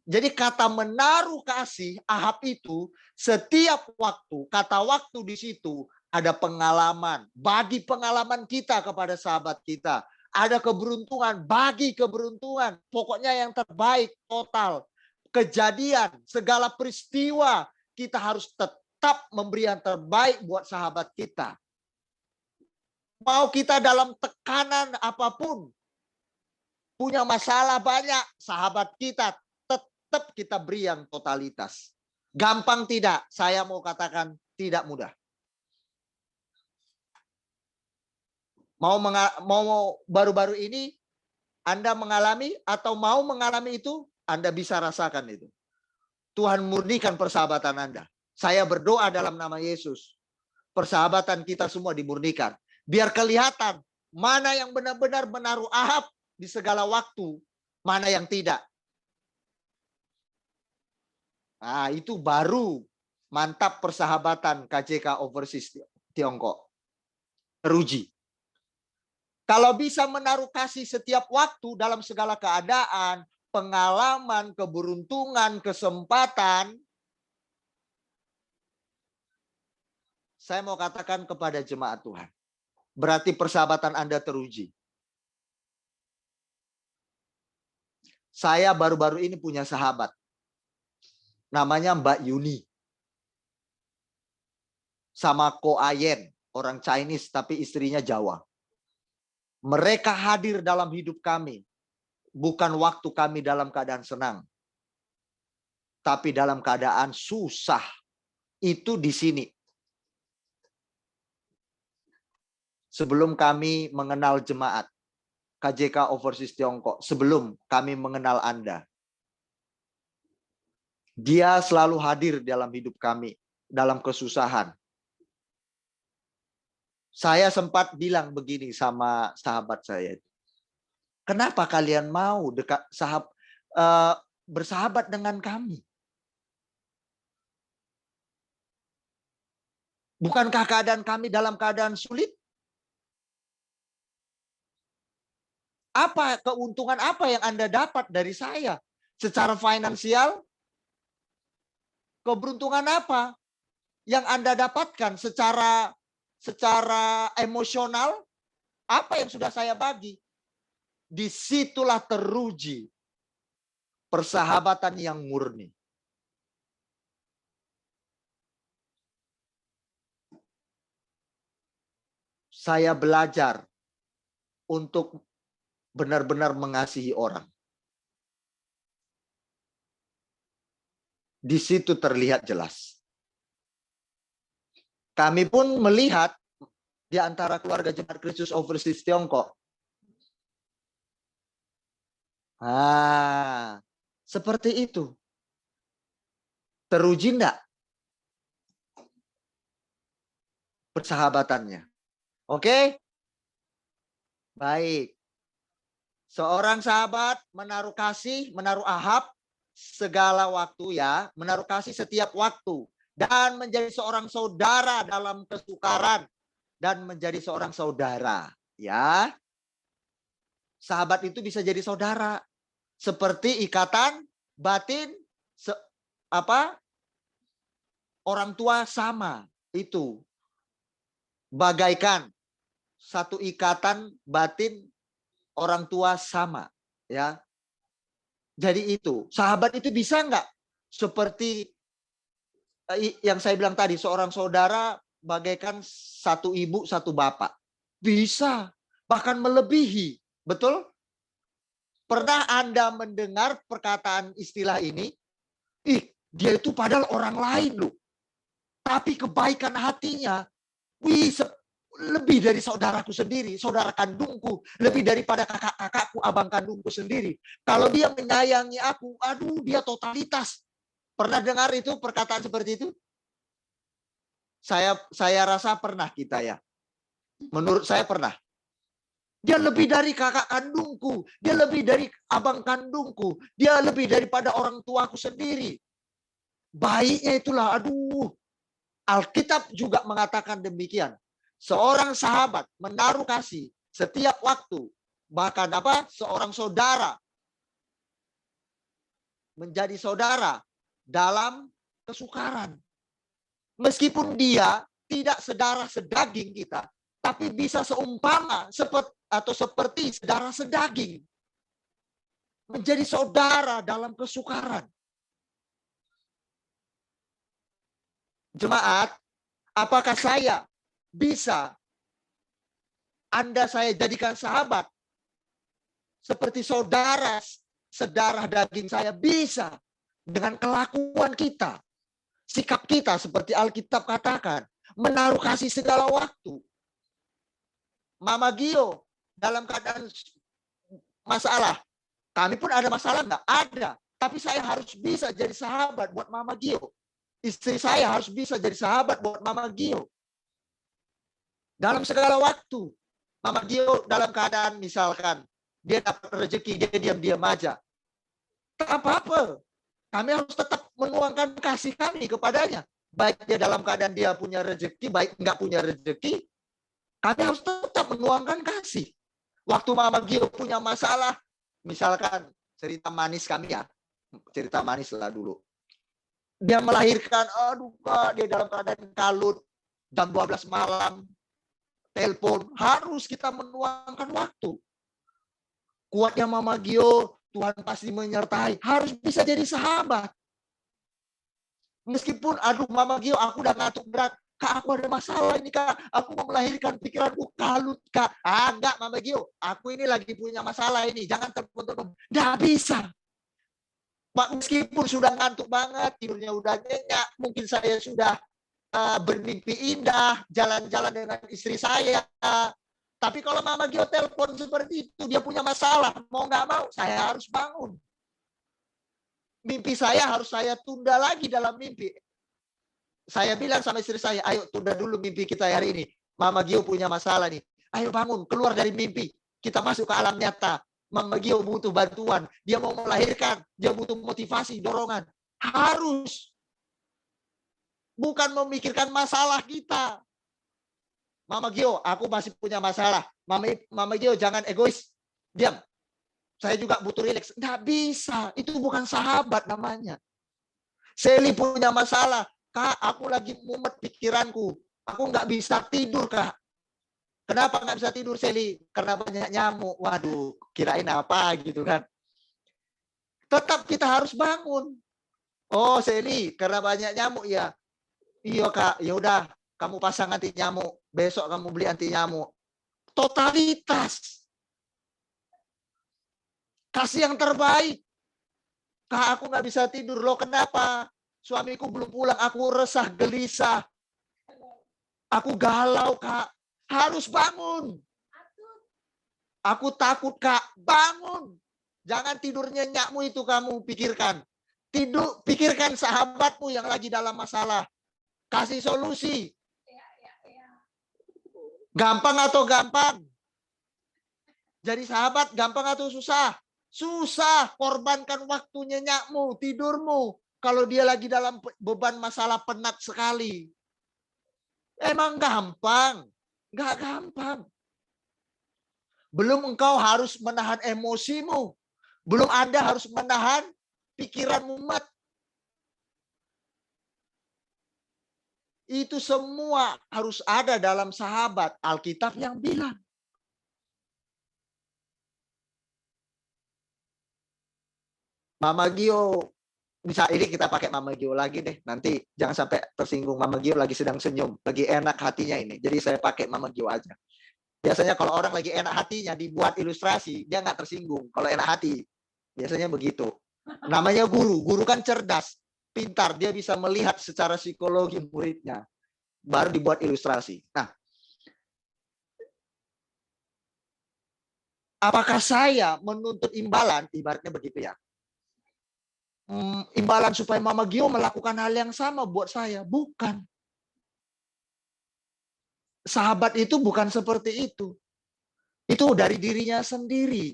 Jadi kata menaruh kasih, Ahab itu setiap waktu, kata waktu di situ ada pengalaman. Bagi pengalaman kita kepada sahabat kita. Ada keberuntungan, bagi keberuntungan. Pokoknya yang terbaik, total. Kejadian, segala peristiwa, kita harus tetap memberi yang terbaik buat sahabat kita. Mau kita dalam tekanan apapun, punya masalah banyak, sahabat kita tetap kita beri yang totalitas. Gampang tidak? Saya mau tidak mudah. Mau baru-baru ini Anda mengalami atau mau mengalami itu, Anda bisa rasakan itu. Tuhan murnikan persahabatan Anda. Saya berdoa dalam nama Yesus. Persahabatan kita semua dimurnikan. Biar kelihatan mana yang benar-benar menaruh Ahab di segala waktu, mana yang tidak. Nah, itu baru mantap persahabatan KJK Overseas Tiongkok. Teruji. Kalau bisa menaruh kasih setiap waktu dalam segala keadaan, pengalaman, keberuntungan, kesempatan, saya mau katakan kepada jemaat Tuhan, berarti persahabatan Anda teruji. Saya baru-baru ini punya sahabat, namanya Mbak Yuni, sama Ko Ayen, orang Chinese tapi istrinya Jawa. Mereka hadir dalam hidup kami. Bukan waktu kami dalam keadaan senang. Tapi dalam keadaan susah. Itu di sini. Sebelum kami mengenal jemaat KJK Overseas Tiongkok, sebelum kami mengenal Anda, Dia selalu hadir dalam hidup kami, dalam kesusahan. Saya sempat bilang begini sama sahabat saya, kenapa kalian mau bersahabat dengan kami? Bukankah keadaan kami dalam keadaan sulit? Apa keuntungan apa yang Anda dapat dari saya? Secara finansial? Keberuntungan apa yang Anda dapatkan secara emosional? Apa yang sudah saya bagi? Disitulah teruji persahabatan yang murni. Saya belajar untuk benar-benar mengasihi orang. Di situ terlihat jelas. Kami pun melihat di antara keluarga Jemaat Kristus Overseas Tiongkok. Seperti itu. Teruji enggak persahabatannya? Oke? Baik. Seorang sahabat menaruh kasih, menaruh ahab segala waktu ya, menaruh kasih setiap waktu dan menjadi seorang saudara dalam kesukaran dan menjadi seorang saudara, ya. Sahabat itu bisa jadi saudara seperti ikatan batin orang tua sama itu. Bagaikan satu ikatan batin orang tua sama, ya. Jadi itu, sahabat itu bisa nggak seperti yang saya bilang tadi, seorang saudara bagaikan satu ibu, satu bapak. Bisa, bahkan melebihi. Betul? Pernah Anda mendengar perkataan istilah ini? Dia itu padahal orang lain loh. Tapi kebaikan hatinya, lebih dari saudaraku sendiri, saudara kandungku, lebih daripada kakak-kakakku, abang kandungku sendiri. Kalau dia menyayangi aku, aduh dia totalitas. Pernah dengar itu perkataan seperti itu? Saya rasa pernah kita ya. Menurut saya pernah. Dia lebih dari kakak kandungku, dia lebih dari abang kandungku, dia lebih daripada orang tuaku sendiri. Baiknya itulah, aduh. Alkitab juga mengatakan demikian. Seorang sahabat menaruh kasih setiap waktu, bahkan seorang saudara menjadi saudara dalam kesukaran. Meskipun dia tidak sedarah sedaging kita, tapi bisa seumpama seperti saudara sedaging. Menjadi saudara dalam kesukaran. Jemaat, apakah saya bisa saya jadikan sahabat seperti saudara sedarah daging saya? Bisa. Dengan kelakuan kita, sikap kita seperti Alkitab katakan, menaruh kasih segala waktu. Mama Gio dalam keadaan masalah, kami pun ada masalah nggak? Ada. Tapi saya harus bisa jadi sahabat buat Mama Gio. Istri saya harus bisa jadi sahabat buat Mama Gio. Dalam segala waktu. Mama Gio dalam keadaan misalkan dia dapat rezeki, dia diam-diam aja. Tak apa-apa. Kami harus tetap menuangkan kasih kami kepadanya. Baik dia dalam keadaan dia punya rezeki, baik nggak punya rezeki, kami harus tetap menuangkan kasih. Waktu Mama Gio punya masalah, misalkan cerita manis kami ya, cerita manis lah dulu. Dia melahirkan, aduh Kak, dia dalam keadaan kalut, jam 12 malam, telepon, harus kita menuangkan waktu. Kuatnya Mama Gio, Tuhan pasti menyertai, harus bisa jadi sahabat. Meskipun, aduh Mama Gio, aku udah ngantuk berat, Kak, aku ada masalah ini, Kak. Aku mau melahirkan, pikiranku kalut, Kak. Ah, enggak, Mama Gio. Aku ini lagi punya masalah ini. Jangan telepon-telepon. Nggak bisa. Meskipun sudah ngantuk banget, tidurnya udah nyenyak, mungkin saya sudah bermimpi indah, jalan-jalan dengan istri saya. Tapi kalau Mama Gio telepon seperti itu, dia punya masalah. Mau nggak mau, saya harus bangun. Mimpi saya harus saya tunda lagi dalam mimpi. Saya bilang sama istri saya, ayo tunda dulu mimpi kita hari ini. Mama Gio punya masalah nih. Ayo bangun, keluar dari mimpi. Kita masuk ke alam nyata. Mama Gio butuh bantuan. Dia mau melahirkan. Dia butuh motivasi, dorongan. Harus. Bukan memikirkan masalah kita. Mama Gio, aku masih punya masalah. Mama Gio, jangan egois. Diam. Saya juga butuh rileks. Nggak bisa. Itu bukan sahabat namanya. Sally punya masalah. Kak, aku lagi mumet pikiranku. Aku nggak bisa tidur, Kak. Kenapa nggak bisa tidur, Sally? Karena banyak nyamuk. Waduh, kirain apa gitu kan. Tetap kita harus bangun. Oh, Sally, karena banyak nyamuk ya. Iya, Kak. Ya udah, kamu pasang anti nyamuk. Besok kamu beli anti nyamuk. Totalitas. Kasih yang terbaik. Kak, aku nggak bisa tidur. Loh, kenapa? Suamiku belum pulang, aku resah, gelisah. Aku galau, Kak. Harus bangun. Aku takut, Kak. Bangun. Jangan tidur nyenyakmu itu kamu pikirkan. Pikirkan sahabatmu yang lagi dalam masalah. Kasih solusi. Gampang atau gampang? Jadi sahabat gampang atau susah? Susah. Korbankan waktu nyenyakmu, tidurmu. Kalau dia lagi dalam beban masalah penat sekali. Emang gampang? Nggak gampang. Belum engkau harus menahan emosimu. Belum Anda harus menahan pikiranmu mat. Itu semua harus ada dalam sahabat. Alkitab yang bilang. Mama Gio, bisa ini kita pakai Mama Gio lagi deh. Nanti jangan sampai tersinggung. Mama Gio lagi sedang senyum. Lagi enak hatinya ini. Jadi saya pakai Mama Gio aja. Biasanya kalau orang lagi enak hatinya dibuat ilustrasi. Dia nggak tersinggung. Kalau enak hati. Biasanya begitu. Namanya guru. Guru kan cerdas. Pintar. Dia bisa melihat secara psikologi muridnya. Baru dibuat ilustrasi. Nah. Apakah saya menuntut imbalan? Ibaratnya begitu ya. Imbalan supaya Mama Gio melakukan hal yang sama buat saya. Bukan. Sahabat itu bukan seperti itu. Itu dari dirinya sendiri.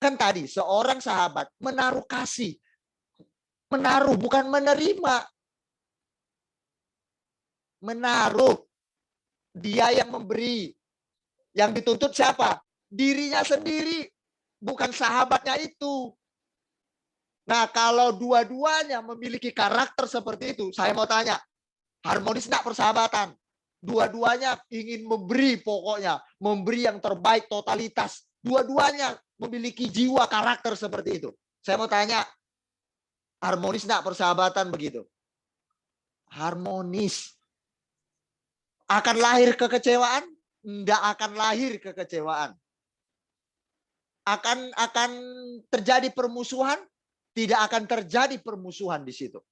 Kan tadi seorang sahabat menaruh kasih. Menaruh, bukan menerima. Menaruh. Dia yang memberi. Yang dituntut siapa? Dirinya sendiri. Bukan sahabatnya itu. Nah, kalau dua-duanya memiliki karakter seperti itu, saya mau tanya, harmonis enggak persahabatan? Dua-duanya ingin memberi pokoknya, memberi yang terbaik totalitas. Dua-duanya memiliki jiwa karakter seperti itu. Saya mau tanya, harmonis enggak persahabatan begitu? Harmonis. Akan lahir kekecewaan? Enggak akan lahir kekecewaan. Akan terjadi permusuhan? Tidak akan terjadi permusuhan di situ.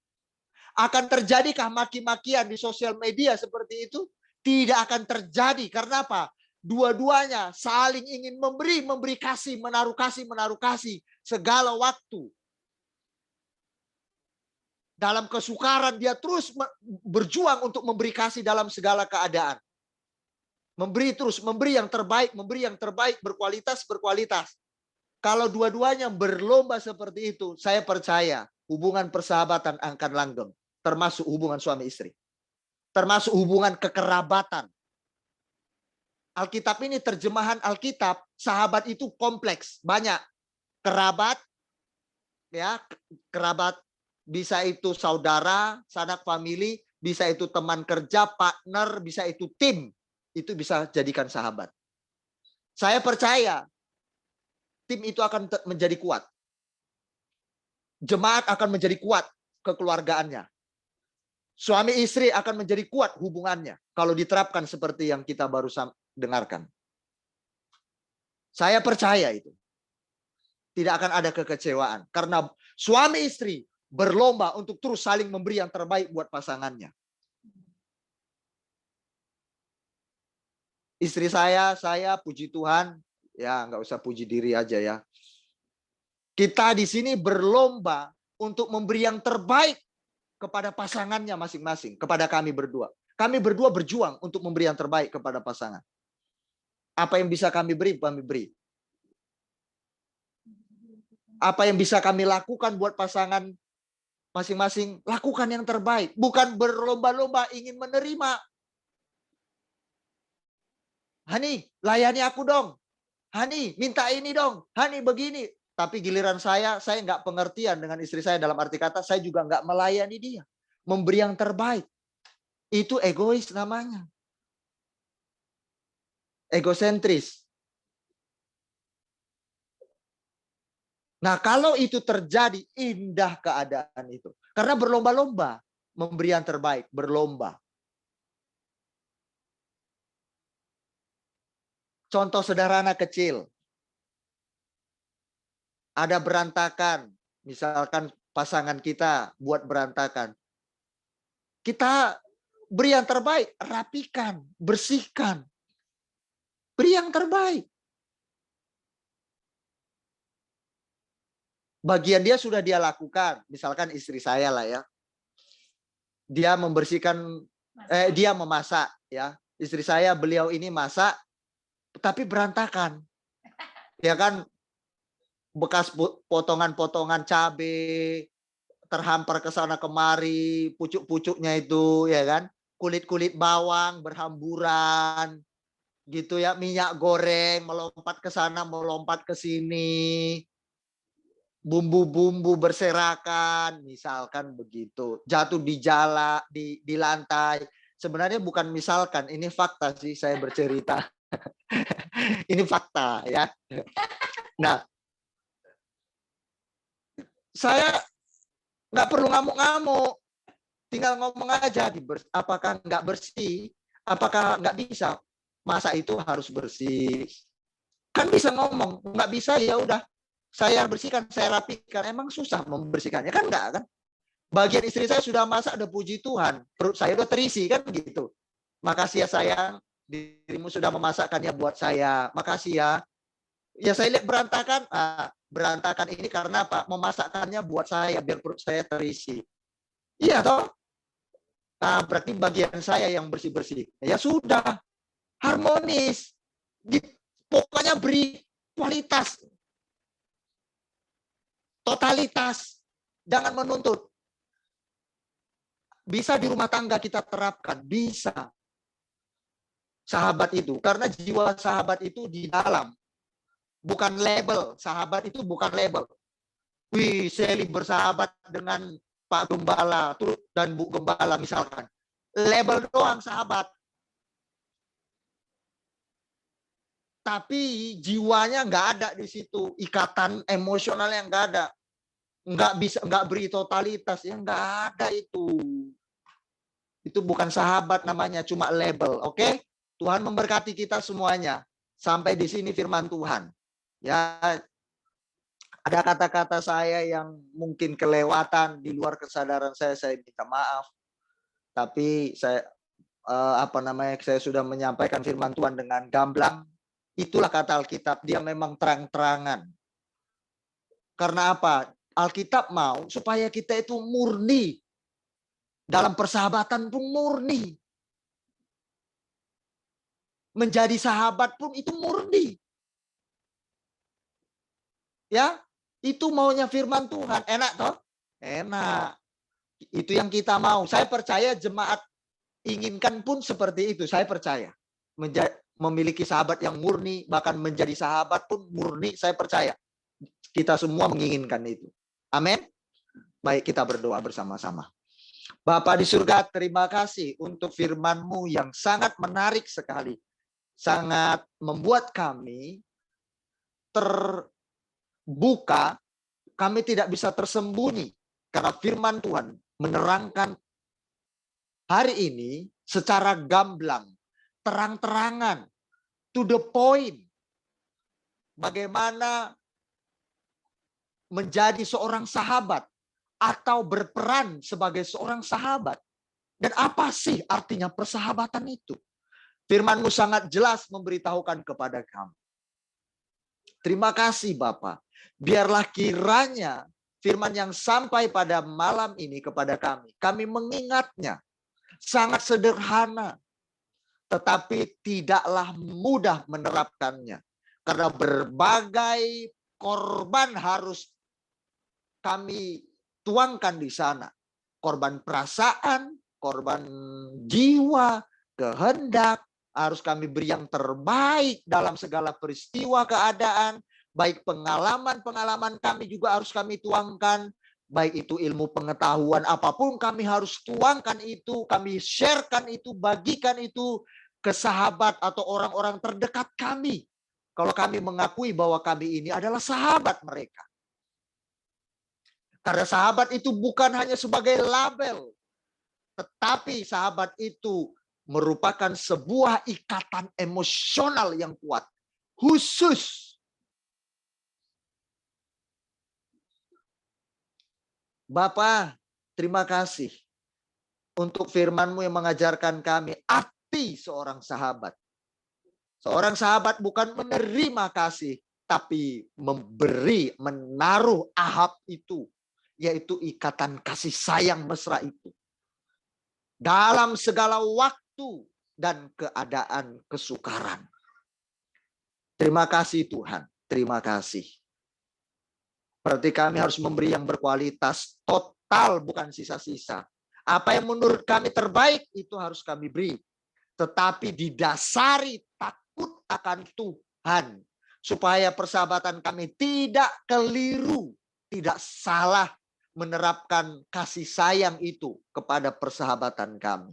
Akan terjadikah maki-makian di sosial media seperti itu? Tidak akan terjadi. Karena apa? Dua-duanya saling ingin memberi kasih, menaruh kasih segala waktu. Dalam kesukaran dia terus berjuang untuk memberi kasih dalam segala keadaan. Memberi terus, memberi yang terbaik, berkualitas. Kalau dua-duanya berlomba seperti itu, saya percaya hubungan persahabatan akan langgeng. Termasuk hubungan suami istri. Termasuk hubungan kekerabatan. Alkitab ini terjemahan Alkitab, sahabat itu kompleks, banyak. Kerabat, ya, kerabat bisa itu saudara, sanak famili, bisa itu teman kerja, partner, bisa itu tim. Itu bisa jadikan sahabat. Saya percaya tim itu akan menjadi kuat. Jemaat akan menjadi kuat kekeluargaannya. Suami istri akan menjadi kuat hubungannya kalau diterapkan seperti yang kita baru dengarkan. Saya percaya itu. Tidak akan ada kekecewaan. Karena suami istri berlomba untuk terus saling memberi yang terbaik buat pasangannya. Istri saya puji Tuhan. Ya, nggak usah puji diri aja ya. Kita di sini berlomba untuk memberi yang terbaik kepada pasangannya masing-masing. Kepada kami berdua. Kami berdua berjuang untuk memberi yang terbaik kepada pasangan. Apa yang bisa kami beri, kami beri. Apa yang bisa kami lakukan buat pasangan masing-masing, lakukan yang terbaik. Bukan berlomba-lomba ingin menerima. Hani, layani aku dong. Hani, minta ini dong. Hani, begini. Tapi giliran saya nggak pengertian dengan istri saya dalam arti kata, saya juga nggak melayani dia. Memberi yang terbaik. Itu egois namanya. Egosentris. Nah, kalau itu terjadi, indah keadaan itu. Karena berlomba-lomba memberi yang terbaik, berlomba. Contoh sederhana kecil. Ada berantakan, misalkan pasangan kita buat berantakan. Kita beri yang terbaik, rapikan, bersihkan. Beri yang terbaik. Bagian dia sudah dia lakukan, misalkan istri saya lah ya, dia membersihkan, dia memasak ya, istri saya beliau ini masak, tapi berantakan, ya kan, bekas potongan-potongan cabai terhampar ke sana kemari, pucuk-pucuknya itu, ya kan, kulit-kulit bawang berhamburan, gitu ya, minyak goreng melompat ke sana, melompat ke sini. Bumbu-bumbu berserakan, misalkan begitu, jatuh di jala, di lantai. Sebenarnya bukan misalkan, ini fakta sih saya bercerita. Ini fakta ya. Nah, saya nggak perlu ngamuk-ngamuk, tinggal ngomong aja, apakah nggak bersih, apakah nggak bisa, masa itu harus bersih. Kan bisa ngomong, nggak bisa ya udah. Saya bersihkan, saya rapikan. Emang susah membersihkannya? Kan enggak kan? Bagian istri saya sudah masak, udah puji Tuhan. Perut saya udah terisi, kan gitu. Makasih ya sayang, dirimu sudah memasakkannya buat saya. Makasih ya. Ya saya lihat berantakan. Berantakan ini karena apa? Memasakkannya buat saya, biar perut saya terisi. Iya toh? Berarti bagian saya yang bersih-bersih. Ya sudah. Harmonis. Pokoknya beri kualitas. Totalitas, jangan menuntut. Bisa di rumah tangga kita terapkan, bisa. Sahabat itu, karena jiwa sahabat itu di dalam. Bukan label, sahabat itu bukan label. Wih, Seli bersahabat dengan Pak Gembala dan Bu Gembala misalkan. Label doang sahabat. Tapi jiwanya nggak ada di situ, ikatan emosionalnya nggak ada, nggak bisa, nggak beri totalitas, ya nggak ada itu. Itu bukan sahabat namanya, cuma label. Oke? Tuhan memberkati kita semuanya. Sampai di sini firman Tuhan. Ya, ada kata-kata saya yang mungkin kelewatan di luar kesadaran saya minta maaf. Tapi saya saya sudah menyampaikan firman Tuhan dengan gamblang. Itulah kata Alkitab, dia memang terang-terangan. Karena apa? Alkitab mau supaya kita itu murni. Dalam persahabatan pun murni. Menjadi sahabat pun itu murni. Ya, itu maunya firman Tuhan. Enak toh? Enak. Itu yang kita mau. Saya percaya jemaat inginkan pun seperti itu. Saya percaya. Memiliki sahabat yang murni, bahkan menjadi sahabat pun murni, saya percaya. Kita semua menginginkan itu. Amin. Baik, kita berdoa bersama-sama. Bapa di surga, terima kasih untuk firman-Mu yang sangat menarik sekali. Sangat membuat kami terbuka, kami tidak bisa tersembunyi. Karena firman Tuhan menerangkan hari ini secara gamblang, terang-terangan, to the point. Bagaimana menjadi seorang sahabat atau berperan sebagai seorang sahabat. Dan apa sih artinya persahabatan itu? Firman-Mu sangat jelas memberitahukan kepada kami. Terima kasih Bapa. Biarlah kiranya firman yang sampai pada malam ini kepada kami mengingatnya. Sangat sederhana. Tetapi tidaklah mudah menerapkannya. Karena berbagai korban harus kami tuangkan di sana. Korban perasaan, korban jiwa, kehendak. Harus kami beri yang terbaik dalam segala peristiwa keadaan. Baik pengalaman-pengalaman kami juga harus kami tuangkan. Baik itu ilmu pengetahuan apapun kami harus tuangkan itu. Kami sharekan itu, bagikan itu ke sahabat atau orang-orang terdekat kami. Kalau kami mengakui bahwa kami ini adalah sahabat mereka. Karena sahabat itu bukan hanya sebagai label. Tetapi sahabat itu merupakan sebuah ikatan emosional yang kuat. Khusus. Bapa, terima kasih. Untuk firman-Mu yang mengajarkan kami arti seorang sahabat. Seorang sahabat bukan menerima kasih. Tapi memberi, menaruh ahab itu. Yaitu ikatan kasih sayang mesra itu. Dalam segala waktu dan keadaan kesukaran. Terima kasih Tuhan. Terima kasih. Berarti kami harus memberi yang berkualitas total, bukan sisa-sisa. Apa yang menurut kami terbaik itu harus kami beri. Tetapi didasari takut akan Tuhan. Supaya persahabatan kami tidak keliru, tidak salah menerapkan kasih sayang itu kepada persahabatan kami.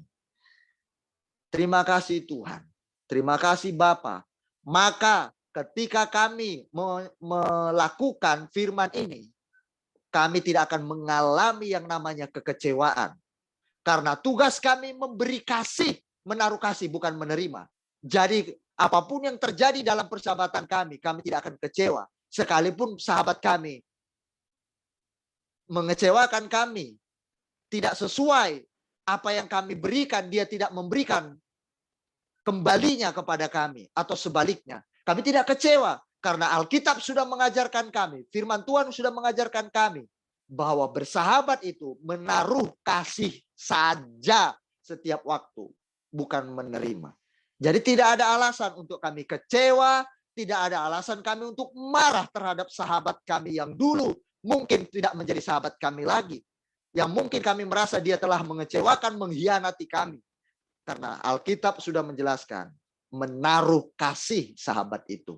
Terima kasih Tuhan. Terima kasih Bapa. Maka ketika kami melakukan firman ini, kami tidak akan mengalami yang namanya kekecewaan. Karena tugas kami memberi kasih, menaruh kasih, bukan menerima. Jadi apapun yang terjadi dalam persahabatan kami tidak akan kecewa. Sekalipun sahabat kami mengecewakan kami, tidak sesuai apa yang kami berikan, dia tidak memberikan kembalinya kepada kami. Atau sebaliknya, kami tidak kecewa. Karena Alkitab sudah mengajarkan kami, firman Tuhan sudah mengajarkan kami, bahwa bersahabat itu menaruh kasih saja setiap waktu, bukan menerima. Jadi tidak ada alasan untuk kami kecewa, tidak ada alasan kami untuk marah terhadap sahabat kami yang dulu mungkin tidak menjadi sahabat kami lagi. Yang mungkin kami merasa dia telah mengecewakan, mengkhianati kami. Karena Alkitab sudah menjelaskan, menaruh kasih sahabat itu.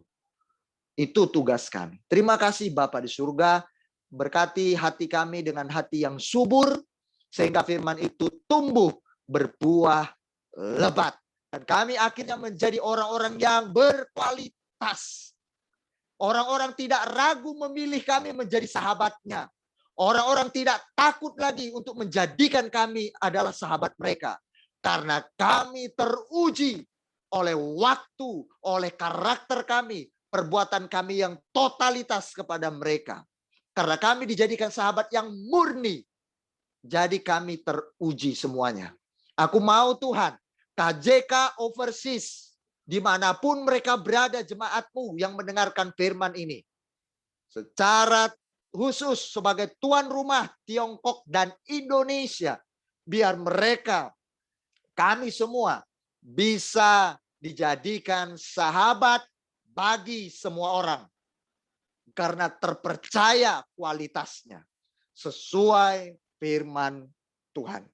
Itu tugas kami. Terima kasih Bapa di surga, berkati hati kami dengan hati yang subur, sehingga firman itu tumbuh, berbuah lebat. Dan kami akhirnya menjadi orang-orang yang berkualitas. Orang-orang tidak ragu memilih kami menjadi sahabatnya. Orang-orang tidak takut lagi untuk menjadikan kami adalah sahabat mereka. Karena kami teruji oleh waktu, oleh karakter kami, perbuatan kami yang totalitas kepada mereka. Karena kami dijadikan sahabat yang murni. Jadi kami teruji semuanya. Aku mau Tuhan, KJK Overseas, dimanapun mereka berada jemaat-Mu yang mendengarkan firman ini. Secara khusus sebagai tuan rumah Tiongkok dan Indonesia. Biar mereka, kami semua bisa dijadikan sahabat bagi semua orang. Karena terpercaya kualitasnya. Sesuai firman Tuhan.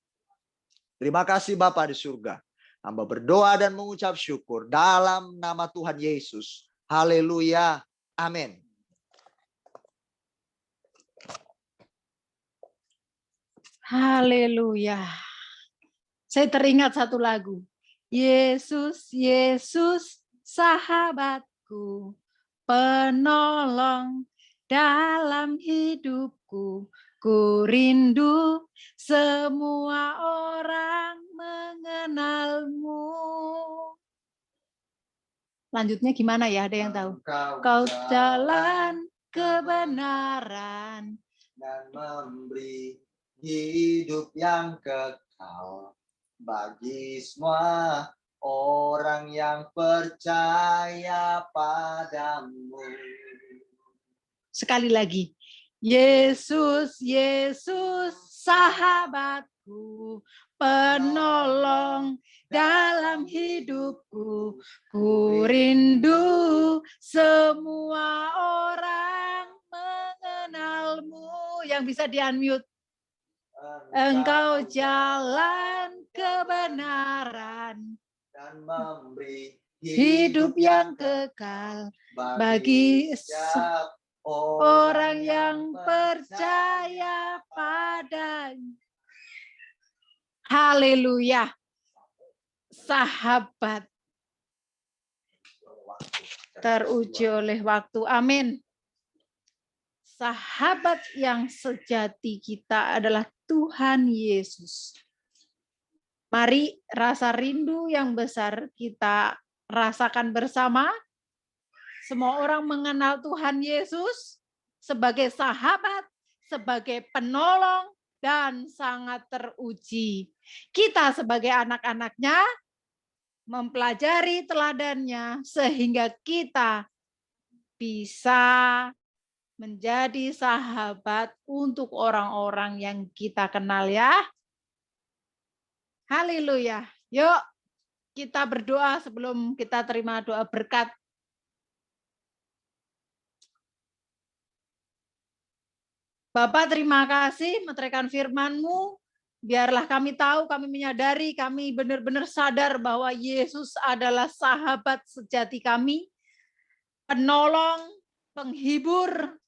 Terima kasih Bapa di surga. Hamba berdoa dan mengucap syukur dalam nama Tuhan Yesus. Haleluya. Amin. Haleluya. Saya teringat satu lagu. Yesus, Yesus, sahabatku, penolong dalam hidupku. Ku rindu semua orang Lanjutnya gimana ya? Ada yang tahu? Kau jalan kebenaran dan memberi hidup yang kekal bagi semua orang yang percaya padamu. Sekali lagi. Yesus, Yesus, sahabatku, penolong dalam hidupku. Ku rindu semua orang mengenalmu. Yang bisa di-unmute. Engkau jalan kebenaran dan memberi hidup yang kekal bagi orang yang percaya padanya. Haleluya. Sahabat teruji oleh waktu. Amin. Sahabat yang sejati kita adalah Tuhan Yesus. Mari rasa rindu yang besar kita rasakan bersama. Semua orang mengenal Tuhan Yesus sebagai sahabat, sebagai penolong, dan sangat teruji. Kita sebagai anak-anaknya mempelajari teladannya sehingga kita bisa menjadi sahabat untuk orang-orang yang kita kenal ya. Haleluya. Yuk kita berdoa sebelum kita terima doa berkat. Bapak, terima kasih meteraikan firman-Mu. Biarlah kami tahu, kami menyadari, kami benar-benar sadar bahwa Yesus adalah sahabat sejati kami, penolong, penghibur,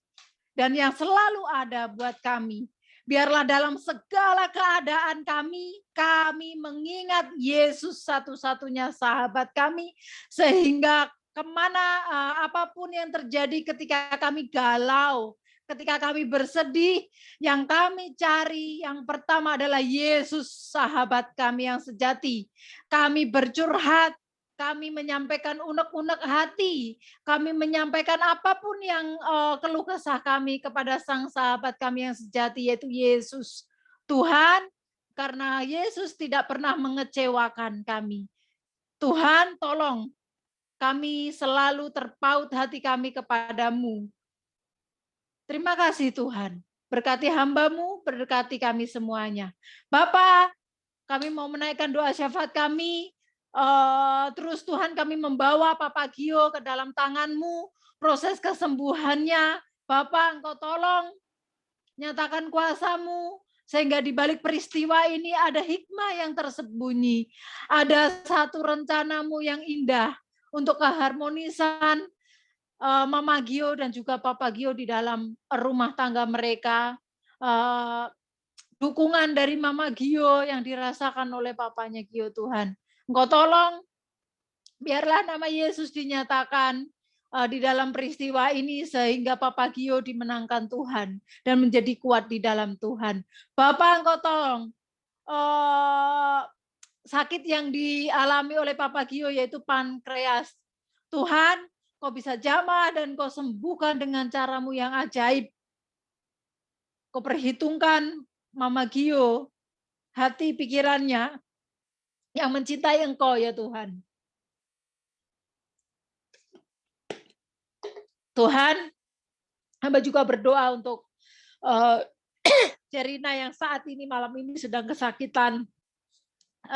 dan yang selalu ada buat kami. Biarlah dalam segala keadaan kami mengingat Yesus satu-satunya sahabat kami, sehingga kemana apapun yang terjadi ketika kami galau, ketika kami bersedih, yang kami cari yang pertama adalah Yesus, sahabat kami yang sejati. Kami bercurhat, kami menyampaikan unek-unek hati, kami menyampaikan apapun yang keluh kesah kami kepada sang sahabat kami yang sejati, yaitu Yesus. Tuhan, karena Yesus tidak pernah mengecewakan kami. Tuhan, tolong kami selalu terpaut hati kami kepadamu. Terima kasih Tuhan. Berkati hamba-Mu, berkati kami semuanya. Bapa, kami mau menaikkan doa syafaat kami. Terus Tuhan, kami membawa Papa Gio ke dalam tangan-Mu. Proses kesembuhannya, Bapa, Engkau tolong nyatakan kuasa-Mu. Sehingga di balik peristiwa ini ada hikmah yang tersembunyi. Ada satu rencana-Mu yang indah untuk keharmonisan Mama Gio dan juga Papa Gio di dalam rumah tangga mereka. Dukungan dari Mama Gio yang dirasakan oleh papanya Gio, Tuhan. Engkau tolong, biarlah nama Yesus dinyatakan di dalam peristiwa ini sehingga Papa Gio dimenangkan Tuhan dan menjadi kuat di dalam Tuhan. Bapak, Engkau tolong sakit yang dialami oleh Papa Gio yaitu pankreas. Tuhan, Kau bisa jamah dan Kau sembuhkan dengan cara-Mu yang ajaib. Kau perhitungkan Mama Gio, hati pikirannya yang mencintai Engkau ya Tuhan. Tuhan, hamba juga berdoa untuk Cerina yang saat ini malam ini sedang kesakitan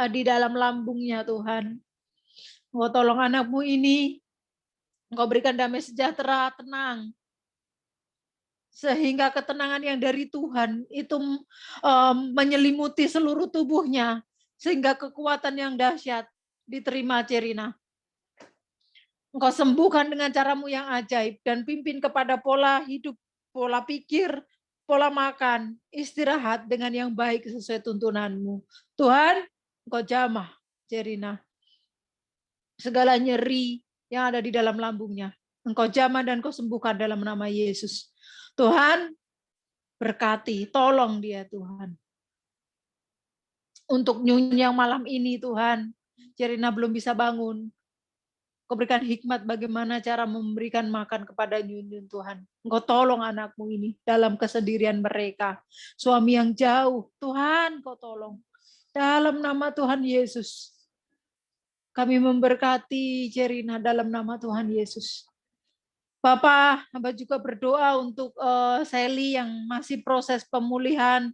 di dalam lambungnya Tuhan. Engkau tolong anak-Mu ini, Engkau berikan damai sejahtera, tenang. Sehingga ketenangan yang dari Tuhan itu menyelimuti seluruh tubuhnya. Sehingga kekuatan yang dahsyat diterima Cerina. Engkau sembuhkan dengan cara-Mu yang ajaib. Dan pimpin kepada pola hidup, pola pikir, pola makan, istirahat dengan yang baik sesuai tuntunan-Mu. Tuhan, Engkau jamah Cerina. Segala nyeri yang ada di dalam lambungnya. Engkau jamah dan Kau sembuhkan dalam nama Yesus. Tuhan, berkati, tolong dia Tuhan. Untuk Nyuny yang malam ini Tuhan, Cerina belum bisa bangun. Engkau berikan hikmat bagaimana cara memberikan makan kepada Yun Tuhan. Engkau tolong anakmu ini dalam kesendirian mereka. Suami yang jauh, Tuhan Engkau tolong. Dalam nama Tuhan Yesus. Kami memberkati Jerina dalam nama Tuhan Yesus. Bapak, hamba juga berdoa untuk Sally yang masih proses pemulihan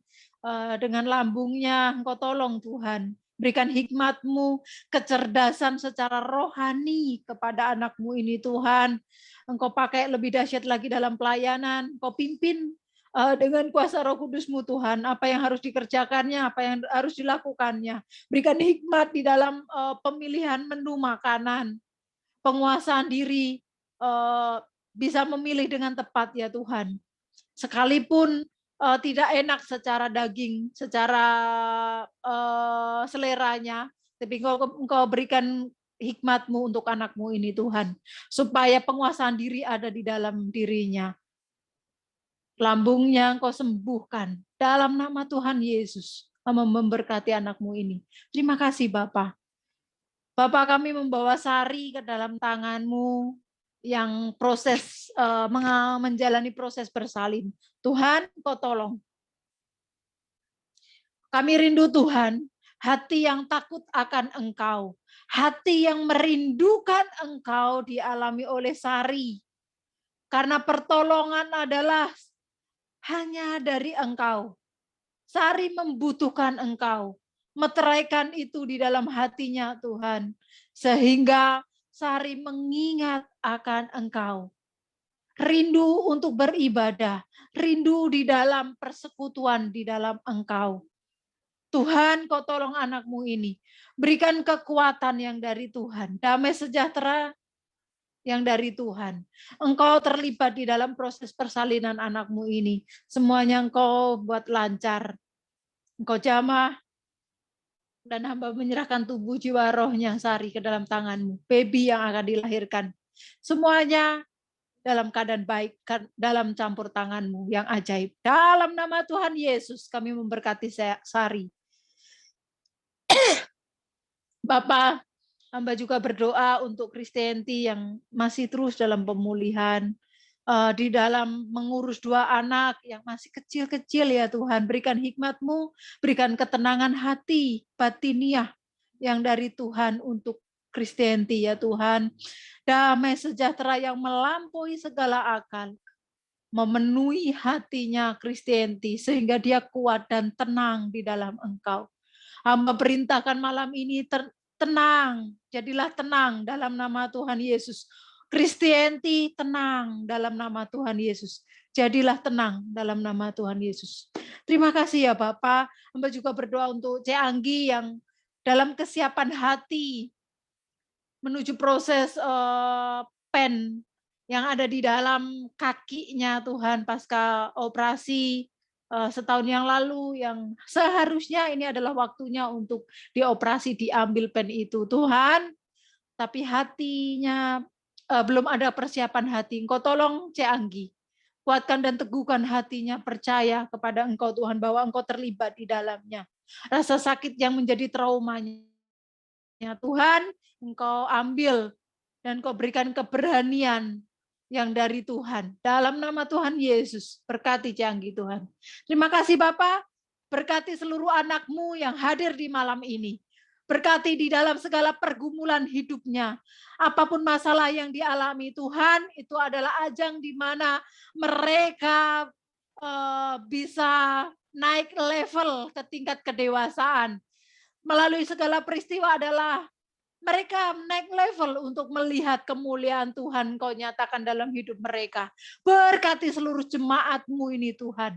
dengan lambungnya. Engkau tolong Tuhan. Berikan hikmat-Mu, kecerdasan secara rohani kepada anak-Mu ini Tuhan. Engkau pakai lebih dahsyat lagi dalam pelayanan. Engkau pimpin dengan kuasa Roh Kudus-Mu Tuhan. Apa yang harus dikerjakannya, apa yang harus dilakukannya. Berikan hikmat di dalam pemilihan menu makanan. Penguasaan diri, bisa memilih dengan tepat ya Tuhan. Sekalipun tidak enak secara daging, secara seleranya, tapi Engkau berikan hikmat-Mu untuk anak-Mu ini Tuhan, supaya penguasaan diri ada di dalam dirinya. Lambungnya Engkau sembuhkan dalam nama Tuhan Yesus. Memberkati anak-Mu ini. Terima kasih Bapak. Bapak, kami membawa Sari ke dalam tangan-Mu yang proses menjalani proses bersalin. Tuhan, Engkau tolong. Kami rindu Tuhan, hati yang takut akan Engkau, hati yang merindukan Engkau dialami oleh Sari. Karena pertolongan adalah hanya dari Engkau. Sari membutuhkan Engkau. Meteraikan itu di dalam hatinya Tuhan. Sehingga Sari mengingat akan Engkau. Rindu untuk beribadah. Rindu di dalam persekutuan di dalam Engkau. Tuhan, Kau tolong anak-Mu ini. Berikan kekuatan yang dari Tuhan. Damai sejahtera yang dari Tuhan. Engkau terlibat di dalam proses persalinan anak-Mu ini. Semuanya Engkau buat lancar. Engkau jamah. Dan hamba menyerahkan tubuh, jiwa, rohnya Sari ke dalam tangan-Mu. Baby yang akan dilahirkan. Semuanya dalam keadaan baik, dalam campur tangan-Mu yang ajaib. Dalam nama Tuhan Yesus kami memberkati Sari. Bapak, hamba juga berdoa untuk Kristianti yang masih terus dalam pemulihan, di dalam mengurus 2 anak yang masih kecil-kecil ya Tuhan. Berikan hikmat-Mu, berikan ketenangan hati, batiniah yang dari Tuhan untuk Kristianti ya Tuhan. Damai sejahtera yang melampaui segala akal, memenuhi hatinya Kristianti sehingga dia kuat dan tenang di dalam Engkau. Hamba perintahkan malam ini tenang, jadilah tenang dalam nama Tuhan Yesus. Kristianti tenang dalam nama Tuhan Yesus. Jadilah tenang dalam nama Tuhan Yesus. Terima kasih ya Bapak. Hamba juga berdoa untuk Cik Anggi yang dalam kesiapan hati menuju proses pen yang ada di dalam kakinya Tuhan pasca operasi setahun yang lalu, yang seharusnya ini adalah waktunya untuk dioperasi, diambil pen itu Tuhan, tapi hatinya belum ada persiapan hati. Engkau tolong Cik Anggi, kuatkan dan teguhkan hatinya, percaya kepada Engkau Tuhan bahwa Engkau terlibat di dalamnya. Rasa sakit yang menjadi traumanya Tuhan, Engkau ambil dan Engkau berikan keberanian yang dari Tuhan. Dalam nama Tuhan Yesus, berkati Cik Anggi Tuhan. Terima kasih Bapak, berkati seluruh anak-Mu yang hadir di malam ini. Berkati di dalam segala pergumulan hidupnya. Apapun masalah yang dialami Tuhan, itu adalah ajang di mana mereka bisa naik level ke tingkat kedewasaan. Melalui segala peristiwa adalah mereka naik level untuk melihat kemuliaan Tuhan Kau nyatakan dalam hidup mereka. Berkati seluruh jemaat-Mu ini Tuhan.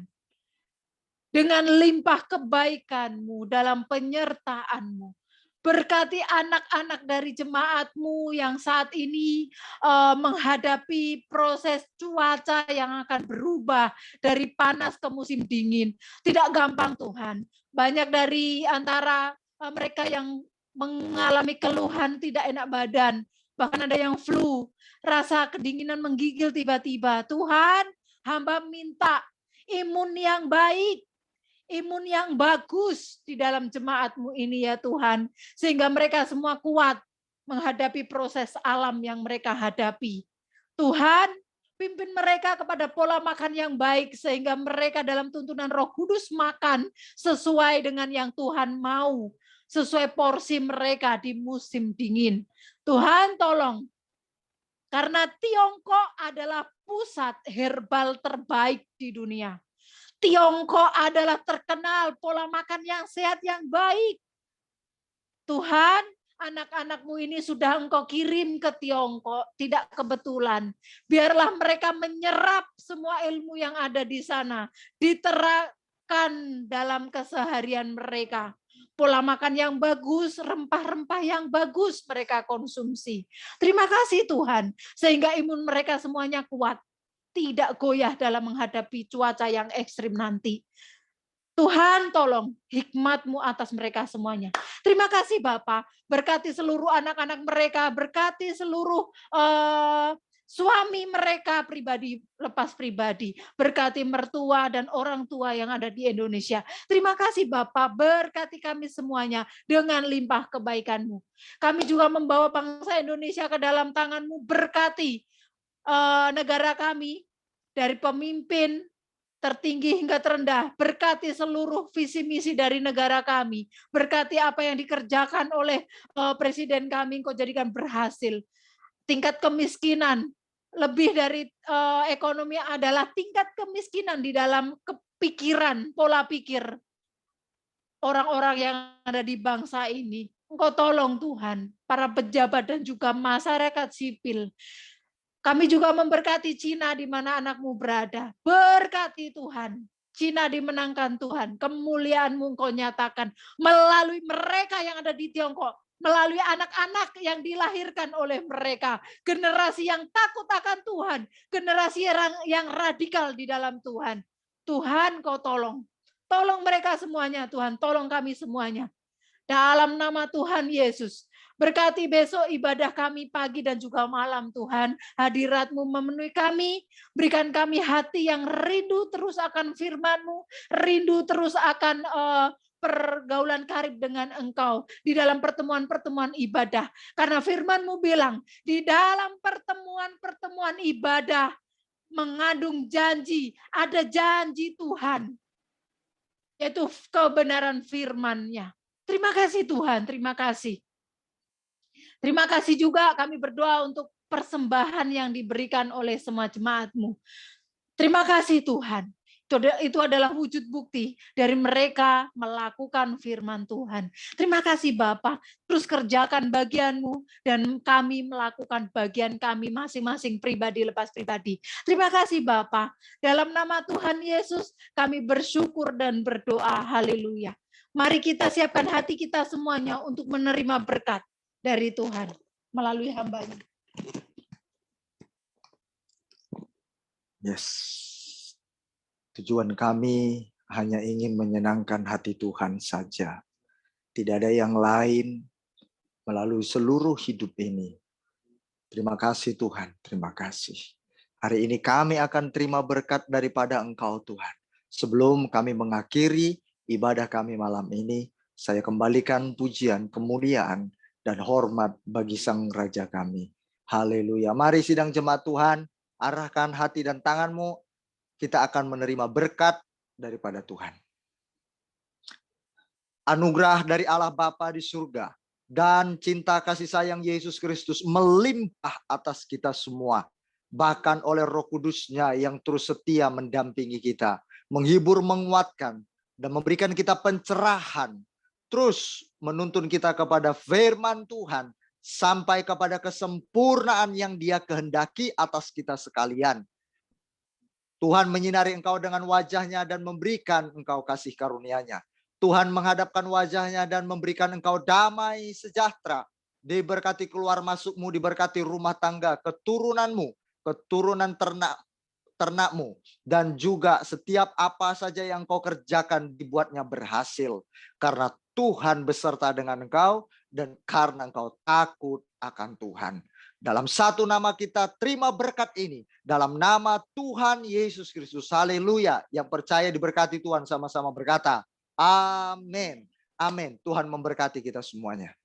Dengan limpah kebaikan-Mu dalam penyertaan-Mu. Berkati anak-anak dari jemaat-Mu yang saat ini menghadapi proses cuaca yang akan berubah dari panas ke musim dingin. Tidak gampang Tuhan. Banyak dari antara mereka yang mengalami keluhan tidak enak badan. Bahkan ada yang flu. Rasa kedinginan menggigil tiba-tiba. Tuhan, hamba minta imun yang baik. Imun yang bagus di dalam jemaat-Mu ini ya Tuhan. Sehingga mereka semua kuat menghadapi proses alam yang mereka hadapi. Tuhan, pimpin mereka kepada pola makan yang baik sehingga mereka dalam tuntunan Roh Kudus makan sesuai dengan yang Tuhan mau, sesuai porsi mereka di musim dingin. Tuhan tolong, karena Tiongkok adalah pusat herbal terbaik di dunia. Tiongkok adalah terkenal pola makan yang sehat yang baik. Tuhan, anak-anak-Mu ini sudah Engkau kirim ke Tiongkok, tidak kebetulan. Biarlah mereka menyerap semua ilmu yang ada di sana, diterapkan dalam keseharian mereka. Pola makan yang bagus, rempah-rempah yang bagus mereka konsumsi. Terima kasih Tuhan, sehingga imun mereka semuanya kuat, tidak goyah dalam menghadapi cuaca yang ekstrim nanti. Tuhan tolong hikmat-Mu atas mereka semuanya. Terima kasih Bapak, berkati seluruh anak-anak mereka, berkati seluruh suami mereka pribadi, lepas pribadi, berkati mertua dan orang tua yang ada di Indonesia. Terima kasih Bapak, berkati kami semuanya dengan limpah kebaikan-Mu. Kami juga membawa bangsa Indonesia ke dalam tangan-Mu, berkati negara kami dari pemimpin tertinggi hingga terendah, berkati seluruh visi misi dari negara kami, berkati apa yang dikerjakan oleh presiden kami, Engkau jadikan berhasil. Tingkat kemiskinan, lebih dari ekonomi adalah tingkat kemiskinan di dalam kepikiran, pola pikir orang-orang yang ada di bangsa ini. Engkau tolong Tuhan, para pejabat dan juga masyarakat sipil. Kami juga memberkati Cina di mana anak-Mu berada. Berkati Tuhan. Cina dimenangkan Tuhan. Kemuliaan-Mu Engkau nyatakan melalui mereka yang ada di Tiongkok. Melalui anak-anak yang dilahirkan oleh mereka. Generasi yang takut akan Tuhan. Generasi yang radikal di dalam Tuhan. Tuhan Kau tolong. Tolong mereka semuanya Tuhan. Tolong kami semuanya. Dalam nama Tuhan Yesus. Berkati besok ibadah kami pagi dan juga malam Tuhan. Hadirat-Mu memenuhi kami. Berikan kami hati yang rindu terus akan firman-Mu. Rindu terus akan pergaulan karib dengan Engkau. Di dalam pertemuan-pertemuan ibadah. Karena firman-Mu bilang, di dalam pertemuan-pertemuan ibadah mengandung janji. Ada janji Tuhan. Yaitu kebenaran firman-Nya. Terima kasih Tuhan, terima kasih. Terima kasih juga kami berdoa untuk persembahan yang diberikan oleh semua jemaat-Mu. Terima kasih Tuhan. Itu adalah wujud bukti dari mereka melakukan firman Tuhan. Terima kasih Bapa. Terus kerjakan bagian-Mu dan kami melakukan bagian kami masing-masing pribadi lepas pribadi. Terima kasih Bapa. Dalam nama Tuhan Yesus kami bersyukur dan berdoa. Haleluya. Mari kita siapkan hati kita semuanya untuk menerima berkat dari Tuhan melalui hamba-Nya. Yes. Tujuan kami hanya ingin menyenangkan hati Tuhan saja. Tidak ada yang lain melalui seluruh hidup ini. Terima kasih Tuhan, terima kasih. Hari ini kami akan terima berkat daripada Engkau Tuhan. Sebelum kami mengakhiri ibadah kami malam ini, saya kembalikan pujian, kemuliaan, dan hormat bagi Sang Raja kami. Haleluya. Mari sidang jemaat Tuhan, arahkan hati dan tanganmu. Kita akan menerima berkat daripada Tuhan. Anugerah dari Allah Bapa di surga dan cinta kasih sayang Yesus Kristus melimpah atas kita semua. Bahkan oleh Roh Kudus-Nya yang terus setia mendampingi kita. Menghibur, menguatkan, dan memberikan kita pencerahan. Terus menuntun kita kepada firman Tuhan. Sampai kepada kesempurnaan yang Dia kehendaki atas kita sekalian. Tuhan menyinari engkau dengan wajah-Nya dan memberikan engkau kasih karunia-Nya. Tuhan menghadapkan wajah-Nya dan memberikan engkau damai sejahtera. Diberkati keluar masukmu, diberkati rumah tangga, keturunanmu, keturunan ternakmu. Dan juga setiap apa saja yang kau kerjakan dibuatnya berhasil. Karena Tuhan beserta dengan engkau dan karena engkau takut akan Tuhan. Dalam satu nama kita terima berkat ini. Dalam nama Tuhan Yesus Kristus. Haleluya. Yang percaya diberkati Tuhan sama-sama berkata, amin. Amin. Tuhan memberkati kita semuanya.